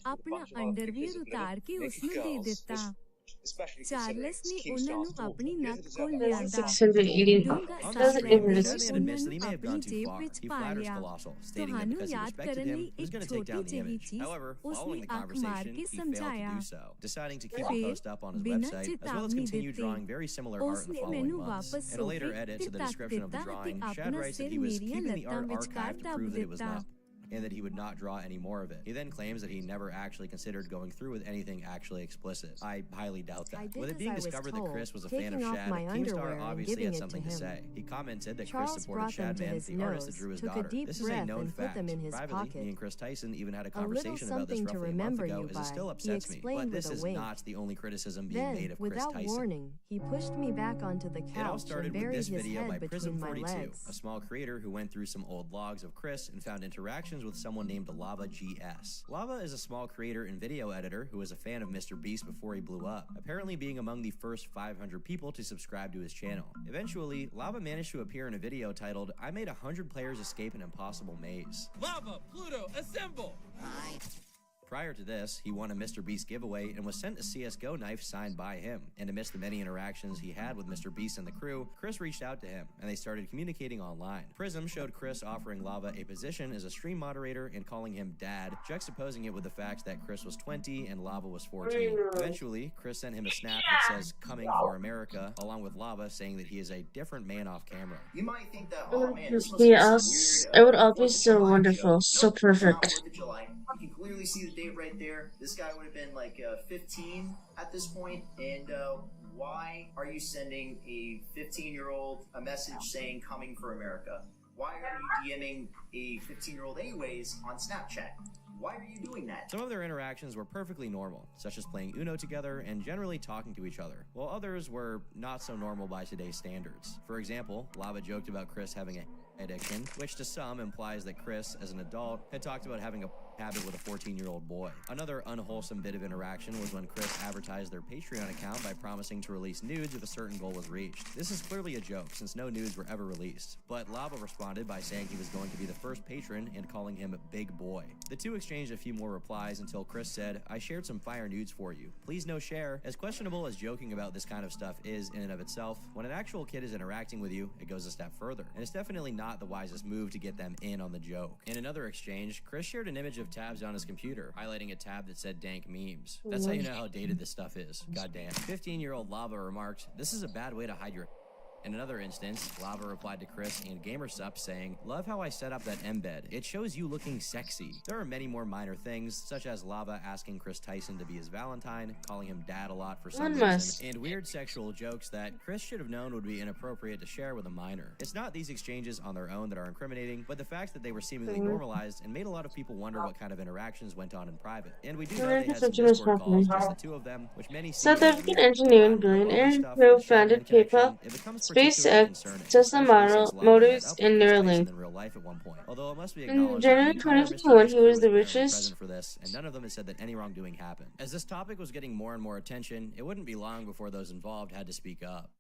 ਆਪਣਾ underwear ਉਤਾਰ ਕੇ ਉਸ ਨੂੰ ਦੇ ਦਿੱਤਾ Charles ਨੇ ਉਹਨਾਂ ਨੂੰ ਆਪਣੀ ਨੱਕ ਕੋਲ ਲਿਆਂਦਾ ਆਪਣੀ ਜੇਬ ਵਿੱਚ ਪਾ ਲਿਆ ਤੁਹਾਨੂੰ ਯਾਦ ਕਰਨ ਲਈ ਇੱਕ ਛੋਟੀ ਜਿਹੀ ਚੀਜ਼ ਉਸਨੇ ਅੱਖ ਮਾਰ ਕੇ ਸਮਝਾਇਆ ਬਿਨਾਂ ਚੇਤਾਵਨੀ ਦਿੱਤੇ ਉਸਨੇ ਮੈਨੂੰ ਵਾਪਸ ਸੋਫੇ ਤੇ ਤੱਕ ਦਿੱਤਾ ਤੇ ਆਪਣਾ ਸਿਰ ਮੇਰੀਆਂ ਲੱਤਾਂ ਵਿਚਕਾਰ ਦੱਬ ਦਿੱਤਾ. And that he would not draw any more of it. He then claims that he never actually considered going through with anything actually explicit. I highly doubt that. With it being discovered that Chris was a fan of Shad, Keemstar obviously had something to say. He commented that Chris supported Shadman, the artist that drew his daughter. This is a known fact. Privately, me and Chris Tyson even had a conversation about this roughly a month ago, as it still upsets me. But this is not the only criticism being made of Chris Tyson. Warning, he pushed me back onto the couch. It all started with this video by Prism42, a small creator who went through some old logs of Chris and found interactions with someone named Lava GS. Lava is a small creator and video editor who was a fan of Mr. Beast before he blew up, apparently being among the first 500 people to subscribe to his channel. Eventually, Lava managed to appear in a video titled, "I made 100 players escape an impossible maze." Lava, Pluto, assemble! Prior to this, he won a Mr. Beast giveaway and was sent a CSGO knife signed by him. And amidst the many interactions he had with Mr. Beast and the crew, Chris reached out to him, and they started communicating online. Prism showed Chris offering Lava a position as a stream moderator and calling him Dad, juxtaposing it with the fact that Chris was 20 and Lava was 14. Eventually, Chris sent him a snap that says, "Coming for America," along with Lava saying that he is a different man off camera. You might think that, oh man, this must be weird. It would all be so wonderful, so perfect. You can clearly see the date right there. This guy would have been like 15 at this point. And why are you sending a 15-year-old a message saying "coming for America"? Why are you DMing a 15-year-old anyways on Snapchat? Why are you doing that? Some of their interactions were perfectly normal, such as playing Uno together and generally talking to each other, while others were not so normal by today's standards. For example, Lava joked about Chris having a addiction, which to some implies that Chris, as an adult, had talked about having a habit with a 14-year-old boy. Another unwholesome bit of interaction was when Chris advertised their Patreon account by promising to release nudes if a certain goal was reached. This is clearly a joke, since no nudes were ever released. But Lava responded by saying he was going to be the first patron and calling him Big Boy. The two exchanged a few more replies until Chris said, "I shared some fire nudes for you. Please no share." As questionable as joking about this kind of stuff is in and of itself, when an actual kid is interacting with you, it goes a step further. And it's definitely not the wisest move to get them in on the joke. In another exchange, Chris shared an image of tabs on his computer, highlighting a tab that said dank memes. That's how you know how dated this stuff is. Goddamn. 15-year-old Lava remarked, "This is a bad way to hide your..." In another instance, Lava replied to Chris and GamerSup saying, "Love how I set up that embed. It shows you looking sexy." There are many more minor things, such as Lava asking Chris Tyson to be his Valentine, calling him dad a lot for some reason, and weird sexual jokes that Chris should have known would be inappropriate to share with a minor. It's not these exchanges on their own that are incriminating, but the fact that they were seemingly normalized and made a lot of people wonder what kind of interactions went on in private. And we do know they had some Discord calls, just the two of them, which many South African engineer and billionaire who founded PayPal, SpaceX, Tesla Motors, and Neuralink. In January 2021, he was the richest. For this, and none of them has said that any wrongdoing happened. As this topic was getting more and more attention, it wouldn't be long before those involved had to speak up.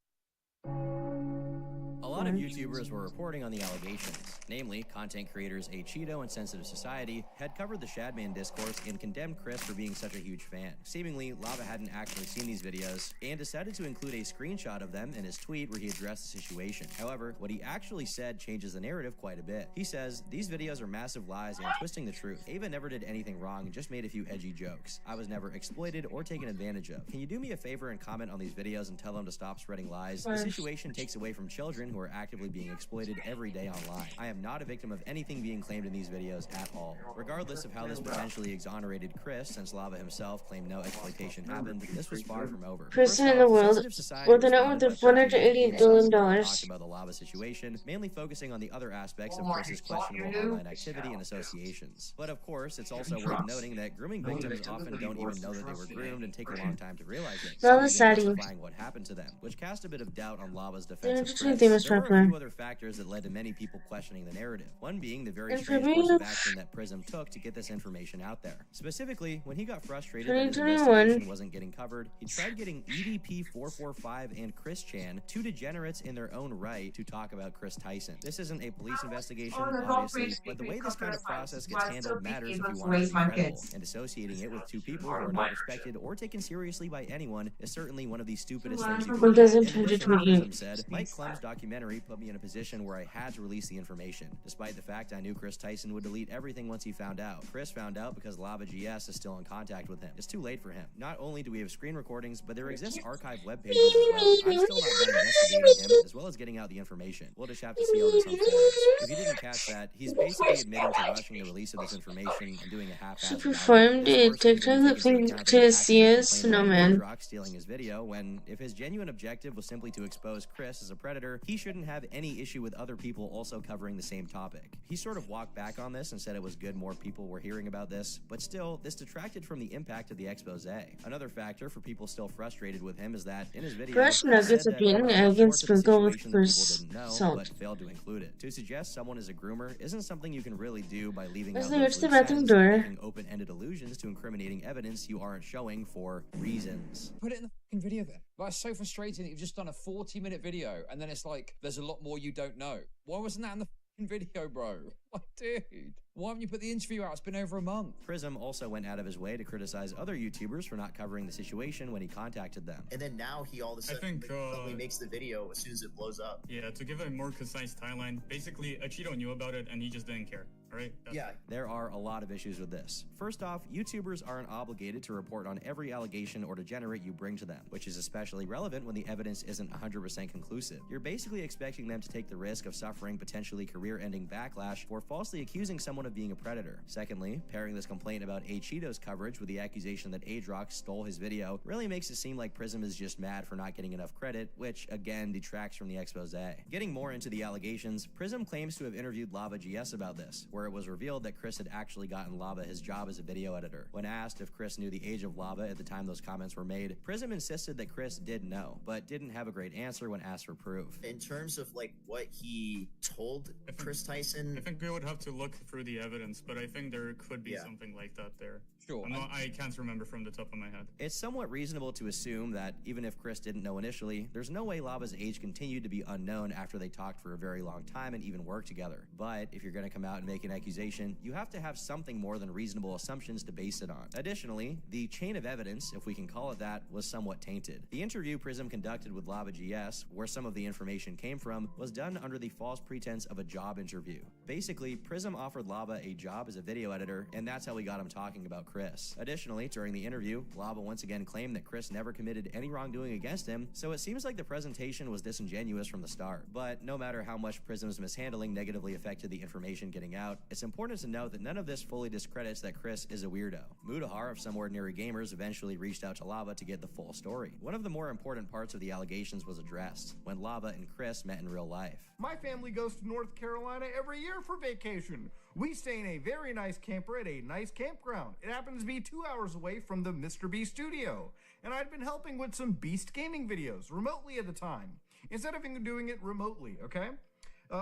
A lot of YouTubers were reporting on the allegations. Namely, content creators Cheeto and Sensitive Society had covered the Shadman discourse and condemned Chris for being such a huge fan. Seemingly, Lava hadn't actually seen these videos and decided to include a screenshot of them in his tweet where he addressed the situation. However, what he actually said changes the narrative quite a bit. He says, "These videos are massive lies and twisting the truth. Ava never did anything wrong and just made a few edgy jokes. I was never exploited or taken advantage of. Can you do me a favor and comment on these videos and tell them to stop spreading lies? The situation takes away from children who are actively being exploited every day online. I am not a victim of anything being claimed in these videos at all." Regardless of how this potentially exonerated Chris, since Lava himself claimed no exploitation happened, this was far from over. Person in the world with a net worth of $188 billion. Talked about the Lava situation, mainly focusing on the other aspects of Chris's questionable online activity and associations. But of course, it's also worth noting that grooming victims often don't even know that they were groomed and take a long time to realize it. Justifying what happened to them, which cast a bit of doubt on Lava's defense of Chris. There were a few other factors that led to many people questioning the narrative. One being the very strange course of action that Prism took to get this information out there. Specifically, when he got frustrated that his investigation wasn't getting covered, he tried getting EDP445 and Chris Chan, two degenerates in their own right, to talk about Chris Tyson. This isn't a police investigation, obviously, but the way this kind of process gets handled matters if you want to be credible, and associating it with two people who are not respected or taken seriously by anyone is certainly one of the stupidest things you can do. Said, Mike Clem's documentary put me in a position where I had to release the information, despite the fact I knew Chris Tyson would delete everything once he found out. Chris found out because Lava GS is still in contact with him. It's too late for him. Not only do we have screen recordings, but there exists archived web pages as well. I'm still not done investigating him, as well as getting out the information. We'll just have to see how this unfolds. If you didn't catch that, he's basically admitting to rushing the release of this information and doing a half-assed She performed a TikTok lip sync to Sia's Snowman. Stealing his video, when if his genuine objective was simply to expose Chris as a predator, he shouldn't have any issue with other people also covering the same topic. He sort of walked back on this and said it was good more people were hearing about this, but still, this detracted from the impact of the expose. Another factor for people still frustrated with him is that in his video, fresh nuggets of beaten egg and sprinkle with salt. But failed to include it. To suggest someone is a groomer isn't something you can really do by leaving As out they reach the loose bathroom ends, door, making open-ended allusions to incriminating evidence you aren't showing for reasons. Put it in the fucking video then. Like, it's so frustrating that you've just done a 40-minute video and then it's like, there's a lot more you don't know. Why wasn't that in the fucking video, bro? Like, dude, why haven't you put the interview out? It's been over a month. Prism also went out of his way to criticize other YouTubers for not covering the situation when he contacted them. And then now he all of a sudden he makes the video as soon as it blows up. Yeah, to give a more concise timeline, basically Cheeto knew about it and he just didn't care. Right? Yeah, there are a lot of issues with this. First off, YouTubers aren't obligated to report on every allegation or degenerate you bring to them, which is especially relevant when the evidence isn't 100% conclusive. You're basically expecting them to take the risk of suffering potentially career-ending backlash for falsely accusing someone of being a predator. Secondly, pairing this complaint about Cheeto's coverage with the accusation that Adrox stole his video really makes it seem like Prism is just mad for not getting enough credit, which again detracts from the expose. Getting more into the allegations, Prism claims to have interviewed Lava GS about this, where it was revealed that Chris had actually gotten Lava his job as a video editor. When asked if Chris knew the age of Lava at the time those comments were made, Prism insisted that Chris did know, but didn't have a great answer when asked for proof. In terms of like what he told Chris Tyson, I think we would have to look through the evidence, but I think there could be something like that there. Sure. I can't remember from the top of my head. It's somewhat reasonable to assume that even if Chris didn't know initially, there's no way Lava's age continued to be unknown after they talked for a very long time and even worked together. But if you're going to come out and make an an accusation, you have to have something more than reasonable assumptions to base it on. Additionally, the chain of evidence, if we can call it that, was somewhat tainted. The interview Prism conducted with Lava GS, where some of the information came from, was done under the false pretense of a job interview. Basically, Prism offered Lava a job as a video editor, and that's how we got him talking about Chris. Additionally, during the interview, Lava once again claimed that Chris never committed any wrongdoing against him, so it seems like the presentation was disingenuous from the start. But no matter how much Prism's mishandling negatively affected the information getting out, it's important to note that none of this fully discredits that Chris is a weirdo. Mudahar of Some Ordinary Gamers eventually reached out to Lava to get the full story. One of the more important parts of the allegations was addressed, when Lava and Chris met in real life. My family goes to North Carolina every year for vacation. We stay in a very nice camper at a nice campground. It happens to be 2 hours away from the Mr. Beast studio, and I'd been helping with some Beast gaming videos remotely at the time, instead of doing it remotely, okay?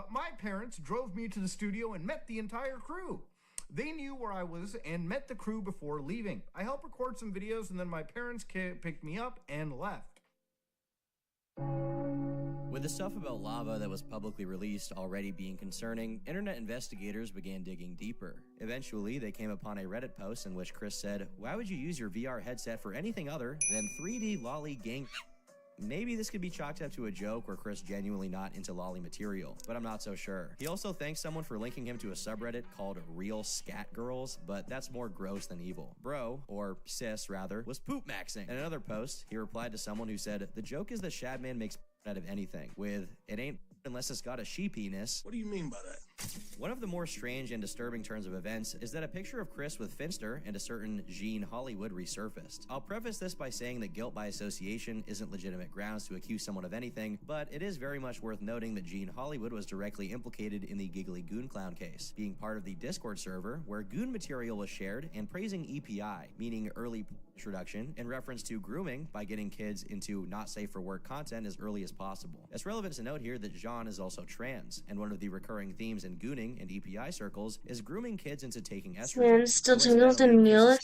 My parents drove me to the studio and met the entire crew. They knew where I was and met the crew before leaving. I helped record some videos, and then my parents picked me up and left. With the stuff about Lava that was publicly released already being concerning, internet investigators began digging deeper. Eventually, they came upon a Reddit post in which Chris said, "Why would you use your VR headset for anything other than 3D lolly gang?" Maybe this could be chalked up to a joke or Chris genuinely not into lolly material, but I'm not so sure. He also thanks someone for linking him to a subreddit called Real Scat Girls, but that's more gross than evil. Bro, or sis rather, was poop maxing. In another post, he replied to someone who said, "The joke is that Shadman makes out of anything," with "it ain't unless it's got a sheepiness." What do you mean by that? One of the more strange and disturbing turns of events is that a picture of Chris with Finster and a certain Jean Hollywood resurfaced. I'll preface this by saying that guilt by association isn't legitimate grounds to accuse someone of anything, but it is very much worth noting that Jean Hollywood was directly implicated in the Giggly Goon Clown case, being part of the Discord server where goon material was shared and praising EPI, meaning early introduction, in reference to grooming by getting kids into not safe for work content as early as possible. It's relevant to note here that Jean is also trans, and one of the recurring themes in gooning and EPI circles is grooming kids into taking estrogen. Man, still tangled in nails.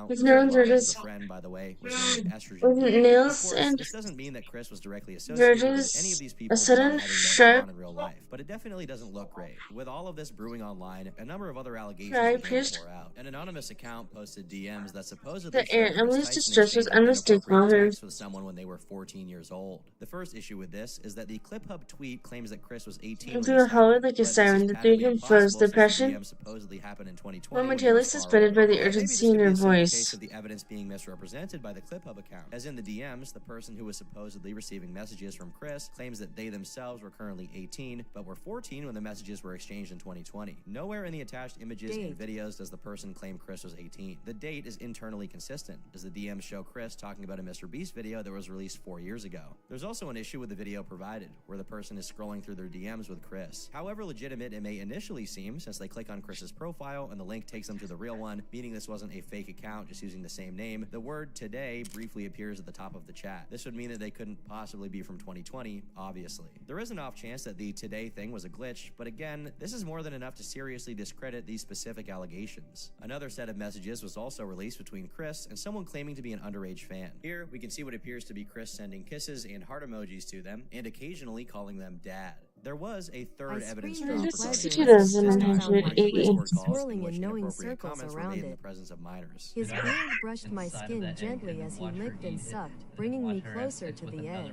With nails or just friend, by the way, was named estrogen. with nails and This doesn't mean that Chris was directly associated with any of these people a sudden having that sharp on in real life, but it definitely doesn't look great. With all of this brewing online, a number of other allegations cry began pierced. to pour out. An anonymous account posted DMs that supposedly The air showed Chris Emily's Tyson distress was exchanging unmistakable. inappropriate Her texts with someone when they were 14 years old. The first issue with this is that the ClipHub tweet claims that Chris was 18 when into this a hallway happened, like a but this is siren. The three patently confers impossible since the depression, DM supposedly happened in 2020 when he momentarily was far suspended by away. the Maybe this urgency could in be her a simple case voice. of the evidence being misrepresented by the ClipHub account. As in the DMs, the person who was supposedly receiving messages from Chris claims that they themselves were currently 18, but were 14 when the messages were exchanged in 2020. Nowhere in the attached images and videos does the person claim Chris was 18. The date is internally consistent, as the DMs show Chris talking about a Mr. Beast video that was released 4 years ago. There's also an issue with the video provided, where the person is scrolling through their DMs with Chris. However legitimate it may initially seem, since they click on Chris's profile and the link takes them to the real one, meaning this wasn't a fake account just using the same name, the word "today" briefly appears at the top of the chat. This would mean that they couldn't possibly be from 2020, obviously. There is an off chance that the "today" thing was a glitch, but again, this is more than enough to seriously discredit these specific allegations. Another set of messages was also released between Chris and someone claiming to be an underage fan. Here, we can see what appears to be Chris sending kisses and heart emojis to them, and occasionally calling them dad. There was a third evidence drop Just from 2,180. swirling in knowing circles comments were around made in the it. presence of minors. His beard brushed my skin gently as he licked and sucked, bringing me closer to the edge.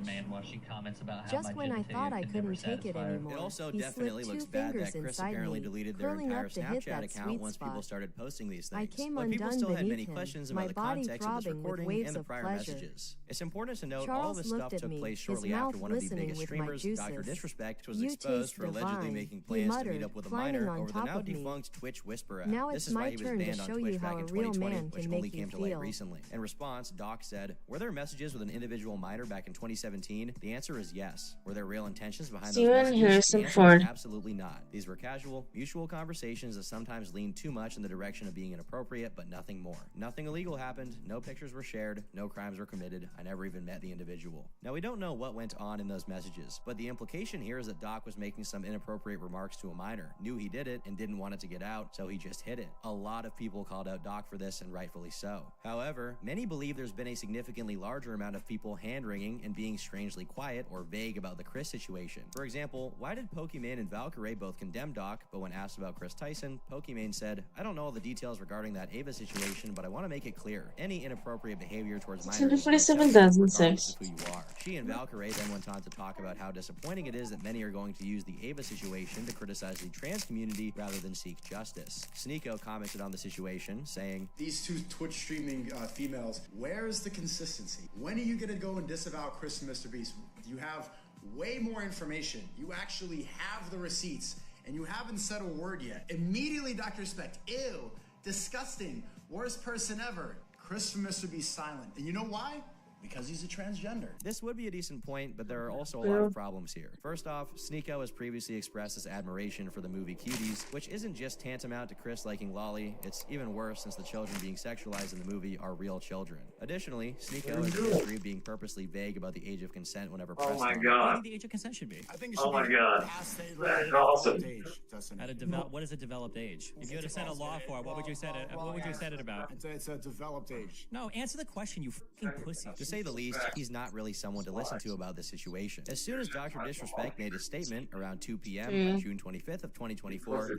Just when I thought I couldn't take it anymore, It also he definitely slipped looks two bad fingers that Chris inside apparently me, deleted their curling entire up to hit Snapchat that account sweet once people spot. started posting these I things. came But people undone still had beneath many him, questions my about the body context of this throbbing with recording waves and the of prior pleasure. messages. It's important to note all Charles this looked stuff at took me, place his shortly mouth after one of the glistening biggest with my streamers, Dr. juices. Disrespect, was You exposed taste for allegedly divine, making he plans to muttered, meet up with a climbing minor on over the top now of me. defunct Twitch Whisper app. Now This it's is why my he was turn to banned on show Twitch you back how in a real 2020, man which can only make you came to light feel. recently. In response, Doc said, "Were there messages with an individual minor back in 2017? The answer is yes. Were there real intentions behind those Stephen messages? Harrison The answer Ford. is absolutely not. These were casual, mutual conversations that sometimes leaned too much in the direction of being inappropriate, but nothing more. Nothing illegal happened, no pictures were shared, no crimes were committed, I never even met the individual." Now, we don't know what went on in those messages, but the implication here is that Doc Doc was making some inappropriate remarks to a minor, knew he did it, and didn't want it to get out, so he just hid it. A lot of people called out Doc for this, and rightfully so. However, many believe there's been a significantly larger amount of people hand-wringing and being strangely quiet or vague about the Chris situation. For example, why did Pokimane and Valkyrae both condemn Doc, but when asked about Chris Tyson, Pokimane said, "I don't know all the details regarding that Ava situation, but I want to make it clear. Any inappropriate behavior towards minors is acceptable regardless of who you are." She and Valkyrae then went on to talk about how disappointing it is that many are going to use the Ava situation to criticize the trans community rather than seek justice. Sneako commented on the situation, saying, "These two Twitch streaming females, where's the consistency? When are you going to go and disavow Chris and Mr. Beast? You have way more information. You actually have the receipts, and you haven't said a word yet." Immediately, Dr. Respect, ew, disgusting, worst person ever. Chris from Mr. Beast silent. And you know why? Because he's a transgender. This would be a decent point, but there are also a lot of problems here. First off, Sneako has previously expressed his admiration for the movie Cuties, which isn't just tantamount to Chris liking Lolly, it's even worse since the children being sexualized in the movie are real children. Additionally, Sneako has a history of being purposely vague about the age of consent whenever pressed. Oh my on. god. What do you think the age of consent should be? I think it should be past the That's awesome. What is a developed age? If you had to set a law for it, what would you set it? What would you set it about? It's a developed age. No, answer the question, you fucking pussy. To say the least, he's not really someone to listen to about this situation. As soon as Dr. Disrespect made his statement around 2 p.m. on June 25th of 2024,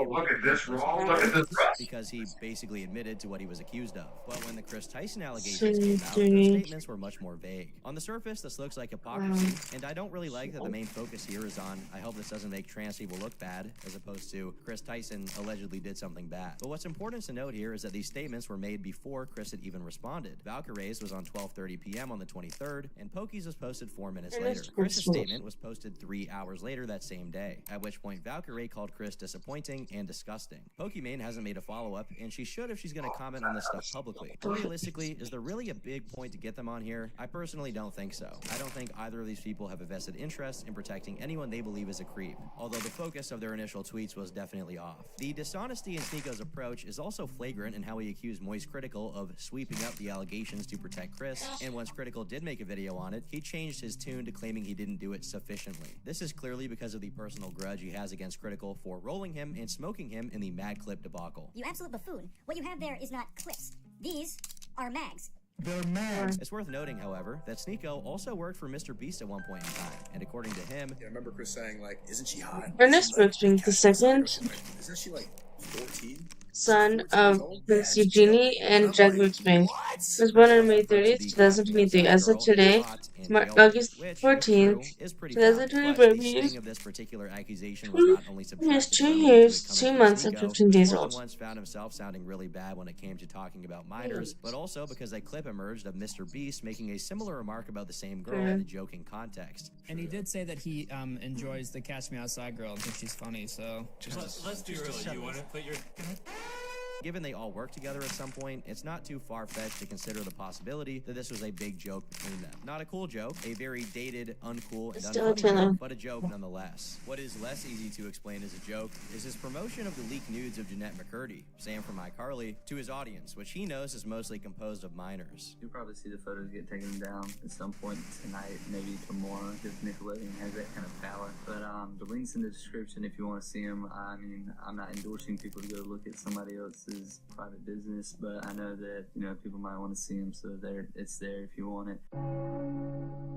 look at this wrong, look at this because he basically admitted to what he was accused of. But when the Chris Tyson allegations came out, their statements were much more vague. On the surface, this looks like hypocrisy, and I don't really like that the main focus here is on, I hope this doesn't make trans people look bad, as opposed to Chris Tyson allegedly did something bad. But what's important to note here is that these statements were made before Chris had even responded. Valkyrae's was on 12:30 p.m. on the 23rd, and Pokey's was posted 4 minutes later. Chris's statement was posted 3 hours later that same day, at which point Valkyrae called Chris disappointing and disgusting. Pokimane hasn't made a follow-up, and she should if she's going to comment on this stuff publicly. But realistically, is there really a big point to get them on here? I personally don't think so. I don't think either of these people have a vested interest in protecting anyone they believe is a creep, although the focus of their initial tweets was definitely off. The dishonesty in Sneako's approach is also flagrant in how he accused Moist Critical of sweeping up the allegations to protect Chris, and once Critical did make a video on it, he changed his tune to claiming he didn't do it sufficiently. This is clearly because of the personal grudge he has against Critical for rolling him and smoking him in the Mad Clip debacle. You absolute buffoon. What you have there is not clips. These are mags. They're mad. It's worth noting, however, that Sneako also worked for Mr. Beast at one point in time, and according to him, I remember Chris saying, like, "Isn't she hot?" Ernest Brooks being the second Isn't she like 14? son of Prince Eugenie and Jack Brooksbank, was born on May 30th, 2023. As of today, August 14th, 2023, he is 2 years, 2 months, and 15 days old. Once found himself sounding really bad when it came to talking about minors, but also because a clip emerged of Mr. Beast making a similar remark about the same girl in a joking context. And he did say that he enjoys the Catch Me Outside girl and thinks she's funny, so... Let's be real. You want to put your... Given they all work together at some point, it's not too far-fetched to consider the possibility that this was a big joke between them. Not a cool joke, a very dated, uncool, and unfunny joke, but a joke nonetheless. What is less easy to explain as a joke is his promotion of the leaked nudes of Jeanette McCurdy, Sam from iCarly, to his audience, which he knows is mostly composed of minors. You'll probably see the photos get taken down at some point tonight, maybe tomorrow, if Nickelodeon has that kind of power. But the link's in the description if you want to see them. I mean, I'm not endorsing people to go look at somebody else's private business, but I know that, you know, people might want to see them, so it's there if you want it.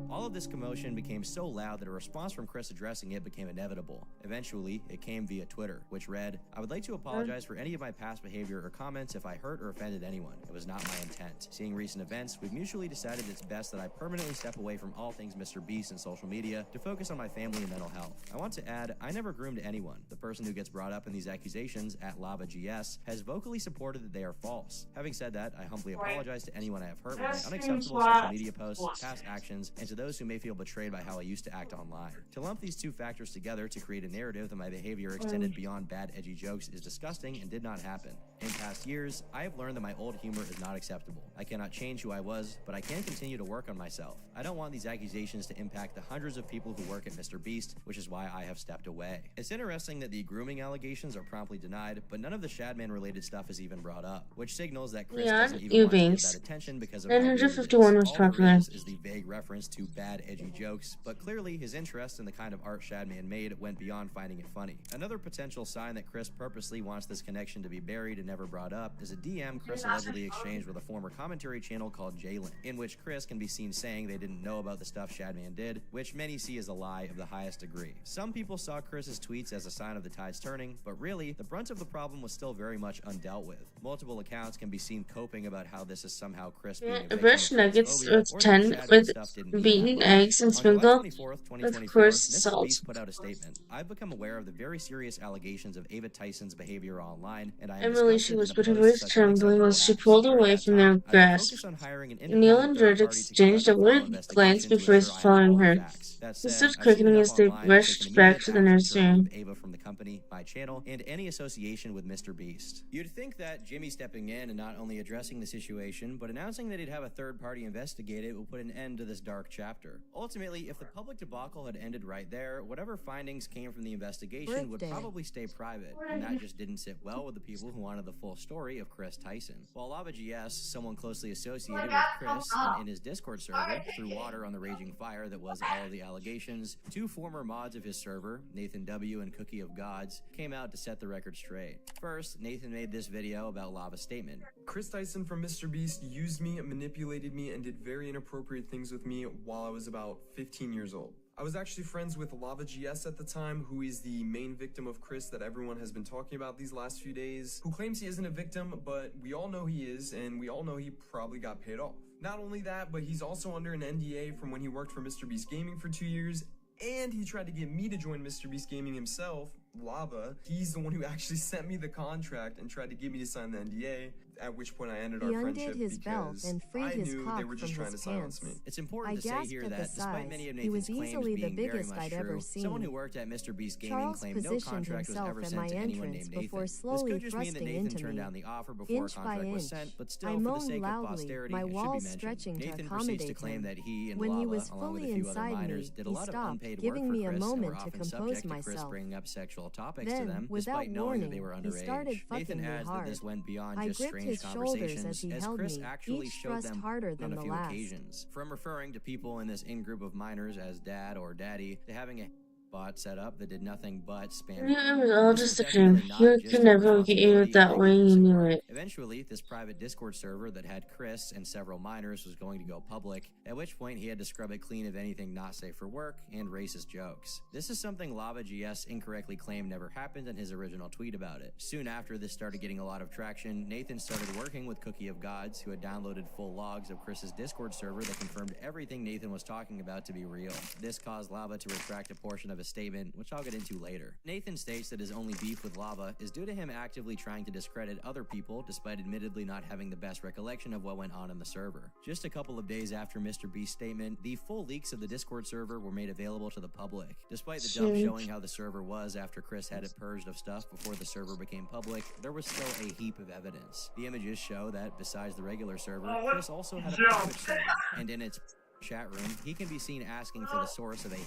All of this commotion became so loud that a response from Chris addressing it became inevitable. Eventually, it came via Twitter, which read, "I would like to apologize for any of my past behavior or comments if I hurt or offended anyone. It was not my intent. Seeing recent events, we've mutually decided it's best that I permanently step away from all things Mr. Beast and social media to focus on my family and mental health. I want to add, I never groomed anyone. The person who gets brought up in these accusations at LavaGS has vocally supported that they are false. Having said that, I humbly apologize to anyone I have hurt with my unacceptable social media posts, past actions, and to those who may feel betrayed by how I used to act online. To lump these two factors together to create a narrative that my behavior extended beyond bad edgy jokes is disgusting and did not happen. In past years, I have learned that my old humor is not acceptable. I cannot change who I was, but I can continue to work on myself. I don't want these accusations to impact the hundreds of people who work at Mr. Beast, which is why I have stepped away. It's interesting that the grooming allegations are promptly denied, but none of the Shadman related stuff is even brought up, which signals that Chris Leon doesn't even want to give Eubanks. that attention because of 951 was popular. is the vague reference to bad edgy jokes, but clearly his interest in the kind of art Shadman made went beyond finding it funny. Another potential sign that Chris purposely wants this connection to be buried and never brought up is a DM Chris allegedly exchanged with a former commentary channel called Jalen, in which Chris can be seen saying they didn't know about the stuff Shadman did, which many see as a lie of the highest degree. Some people saw Chris's tweets as a sign of the tides turning, but really, the brunt of the problem was still very much undealt with. Multiple accounts can be seen coping about how this is somehow Chris being a victim Fresh of nuggets transphobia, with or that 10 Shadman with stuff didn't beaten mean eggs and on July sprinkled 24th, with 2024, coarse Mr. salt. Beast put out a statement. I've become aware of the very serious allegations of Ava Tyson's behavior online, and I am Emily, she disgusted whispered, in her opposed voice such trembling as she acts. pulled During away that from time, their I've been grasp. focused on hiring an Neil independent and third George party to exchanged conduct a a thorough worried glance investigation to before ensure I have following all the her. facts. That He said, stood I've seen quickening enough as they online to rushed take an back immediate to the action in nursery. terms of Ava from the company, my channel, and any association with Mr. Beast. You'd think that Jimmy stepping in and not only addressing the situation, but announcing that he'd have a third party investigate it will put an end to this dark chapter. Ultimately, if the public debacle had ended right there, whatever findings came from the investigation would probably stay private, and that just didn't sit well with the people who wanted the full story of Chris Tyson. While Lava GS, someone closely associated with Chris and in his Discord server, threw water on the raging fire that was all of the allegations, two former mods of his server, Nathan W. and Cookie of Gods, came out to set the record straight. First, Nathan made this video about Lava's statement. Chris Tyson from Mr. Beast used me, manipulated me, and did very inappropriate things with me while I was about 15 years old. I was actually friends with Lava GS at the time, who is the main victim of Chris that everyone has been talking about these last few days, who claims he isn't a victim, but we all know he is, and we all know he probably got paid off. Not only that, but he's also under an NDA from when he worked for Mr. Beast Gaming for 2 years, and he tried to get me to join Mr. Beast Gaming himself, Lava. He's the one who actually sent me the contract and tried to get me to sign the NDA, at which point I ended our He friendship undid his belt because and freed I his knew cock they were just from trying to his silence pants. me. It's important to say here at the that despite size. many of He was Nathan's claims easily the being very biggest much I'd true, ever seen. someone who worked at Mr. Beast Gaming Charles claimed no positioned contract was himself ever at sent my to anyone entrance named Nathan. before This slowly could just mean that thrusting Nathan into turned me, down the offer before a inch by contract was inch. sent, but I still, for the moaned sake of loudly, posterity, my it should be walls mentioned. stretching to Nathan proceeds to accommodate claim him. that he and When Lava, he was along with fully a few other inside miners, me, did a he lot of stopped, unpaid work giving for me a Chris and were moment to often compose subject to Chris myself. bringing up sexual topics to Then, them, without despite knowing that they warning, were he started underage. fucking Nathan me adds that hard. this went beyond I just gripped strange his shoulders conversations, as he as held Chris me, actually each showed thrust them harder on than a the few last. occasions. From referring to people in this in-group of minors as dad or daddy, to having a bot set up that did nothing but spam. It was all This just is a dream. definitely not You just could the never get you responsibility that of way, Nathan's you knew support. it. Eventually, this private Discord server that had Chris and several minors was going to go public, at which point he had to scrub it clean of anything not safe for work and racist jokes. This is something Lava GS incorrectly claimed never happened in his original tweet about it. Soon after this started getting a lot of traction, Nathan started working with Cookie of Gods, who had downloaded full logs of Chris's Discord server that confirmed everything Nathan was talking about to be real. This caused Lava to retract a portion of his statement, which I'll get into later. Nathan states that his only beef with Lava is due to him actively trying to discredit other people despite admittedly not having the best recollection of what went on in the server. Just a couple of days after Mr. Beast's statement, the full leaks of the Discord server were made available to the public. Despite the dump showing how the server was after Chris had it purged of stuff before the server became public, there was still a heap of evidence. The images show that, besides the regular server, Chris also had a private server, and in its chat room, he can be seen asking for the source of a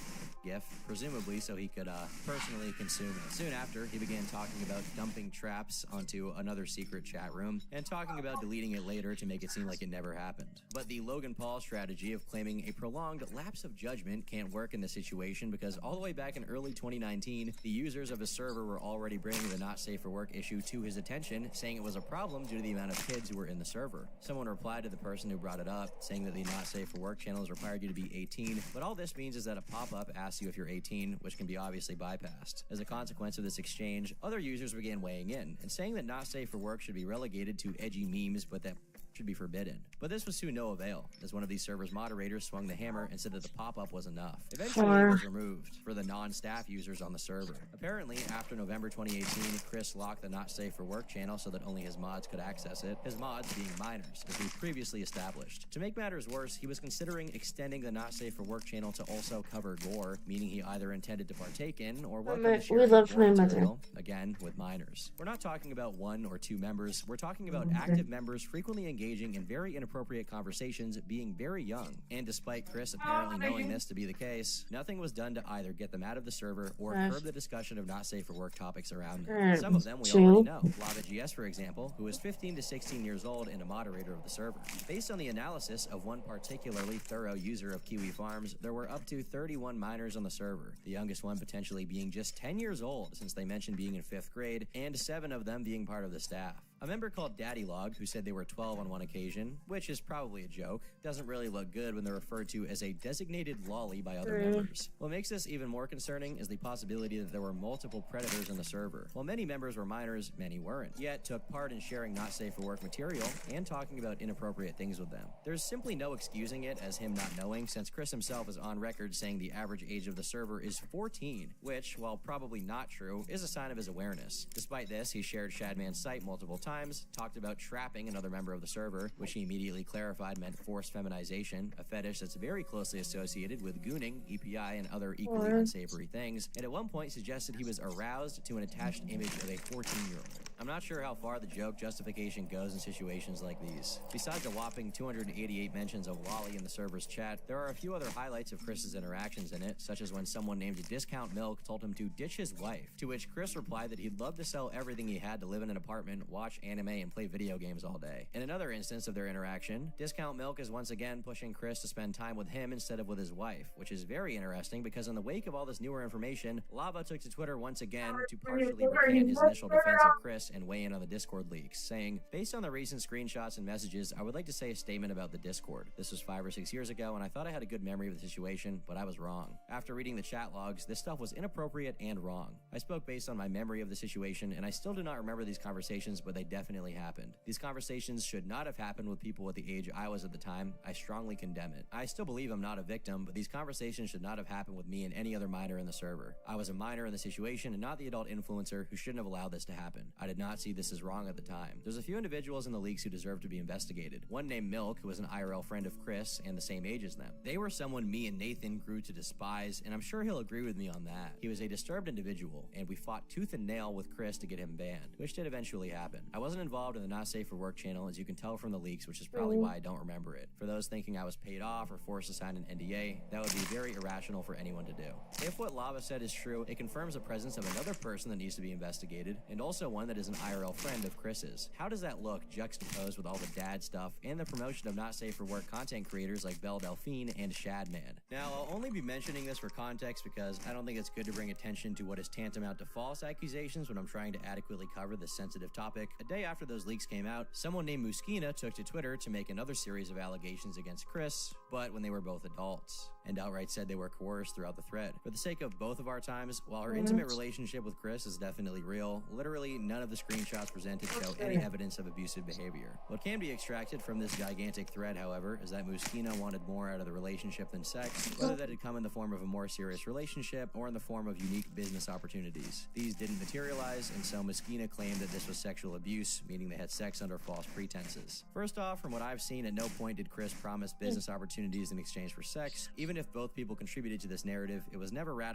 GIF, presumably so he could personally consume it. Soon after, he began talking about dumping traps onto another secret chat room and talking about deleting it later to make it seem like it never happened. But the Logan Paul strategy of claiming a prolonged lapse of judgment can't work in this situation because all the way back in early 2019, the users of his server were already bringing the not safe for work issue to his attention, saying it was a problem due to the amount of kids who were in the server. Someone replied to the person who brought it up, saying that the not safe for work channels required you to be 18, but all this means is that a pop-up asks you if you're 18, which can be obviously bypassed. As a consequence of this exchange, other users began weighing in and saying that not safe for work should be relegated to edgy memes, but that should be forbidden. But this was to no avail, as one of these servers' moderators swung the hammer and said that the pop-up was enough. Eventually, it was removed for the non-staff users on the server. Apparently, after November 2018, Chris locked the Not Safe for Work channel so that only his mods could access it, his mods being minors, as we previously established. To make matters worse, he was considering extending the Not Safe for Work channel to also cover gore, meaning he either intended to partake in or welcome to share material, again, with minors. We're not talking about 1 or 2 members, we're talking about active members frequently engaging in very inappropriate conversations, being very young. And despite Chris apparently knowing this to be the case, nothing was done to either get them out of the server or curb the discussion of Not Safe for Work topics around them. Some of them we already know. LavaGS, for example, who is 15 to 16 years old and a moderator of the server. Based on the analysis of one particularly thorough user of Kiwi Farms, there were up to 31 minors on the server, the youngest one potentially being just 10 years old, since they mentioned being in 5th grade, and 7 of them being part of the staff. A member called DaddyLog, who said they were 12 on one occasion, which is probably a joke, doesn't really look good when they're referred to as a designated lolly by other members. What makes this even more concerning is the possibility that there were multiple predators on the server. While many members were minors, many weren't, yet took part in sharing Not Safe for Work material and talking about inappropriate things with them. There's simply no excusing it as him not knowing, since Chris himself is on record saying the average age of the server is 14, which, while probably not true, is a sign of his awareness. Despite this, he shared Shadman's site multiple times, talked about trapping another member of the server, which he immediately clarified meant forced feminization, a fetish that's very closely associated with gooning, EPI, and other equally unsavory things, and at one point suggested he was aroused to an attached image of a 14-year-old. I'm not sure how far the joke justification goes in situations like these. Besides a whopping 288 mentions of lolly in the server's chat, there are a few other highlights of Chris's interactions in it, such as when someone named Discount Milk told him to ditch his wife, to which Chris replied that he'd love to sell everything he had to live in an apartment, watch anime, and play video games all day. In another instance of their interaction, Discount Milk is once again pushing Chris to spend time with him instead of with his wife, which is very interesting because in the wake of all this newer information, Lava took to Twitter once again to partially recant his initial defense of Chris and weigh in on the Discord leaks, saying, "Based on the recent screenshots and messages, I would like to say a statement about the Discord. This was 5 or 6 years ago, and I thought I had a good memory of the situation, but I was wrong. After reading the chat logs, this stuff was inappropriate and wrong. I spoke based on my memory of the situation, and I still do not remember these conversations, but they definitely happened. These conversations should not have happened with people at the age I was at the time. I strongly condemn it. I still believe I'm not a victim, but these conversations should not have happened with me and any other minor in the server. I was a minor in the situation and not the adult influencer who shouldn't have allowed this to happen. I did not see this as wrong at the time. There's a few individuals in the leaks who deserve to be investigated. One named Milk, who was an IRL friend of Chris and the same age as them. They were someone me and Nathan grew to despise, and I'm sure he'll agree with me on that. He was a disturbed individual, and we fought tooth and nail with Chris to get him banned, which did eventually happen. I wasn't involved in the Not Safe for Work channel, as you can tell from the leaks, which is probably why I don't remember it. For those thinking I was paid off or forced to sign an NDA, that would be very irrational for anyone to do. If what Lava said is true, it confirms the presence of another person that needs to be investigated, and also one that is an IRL friend of Chris's. How does that look juxtaposed with all the dad stuff and the promotion of Not Safe for Work content creators like Belle Delphine and Shadman? Now, I'll only be mentioning this for context because I don't think it's good to bring attention to what is tantamount to false accusations when I'm trying to adequately cover this sensitive topic. A day after those leaks came out, someone named Muskina took to Twitter to make another series of allegations against Chris, but when they were both adults, and outright said they were coerced throughout the thread. For the sake of both of our times, while her intimate relationship with Chris is definitely real, literally none of the screenshots presented show any evidence of abusive behavior. What can be extracted from this gigantic thread, however, is that Muskina wanted more out of the relationship than sex, whether that had come in the form of a more serious relationship or in the form of unique business opportunities. These didn't materialize, and so Muskina claimed that this was sexual abuse, meaning they had sex under false pretenses. First off, from what I've seen, at no point did Chris promise business opportunities in exchange for sex. Even if both people contributed to this narrative, it was never ratified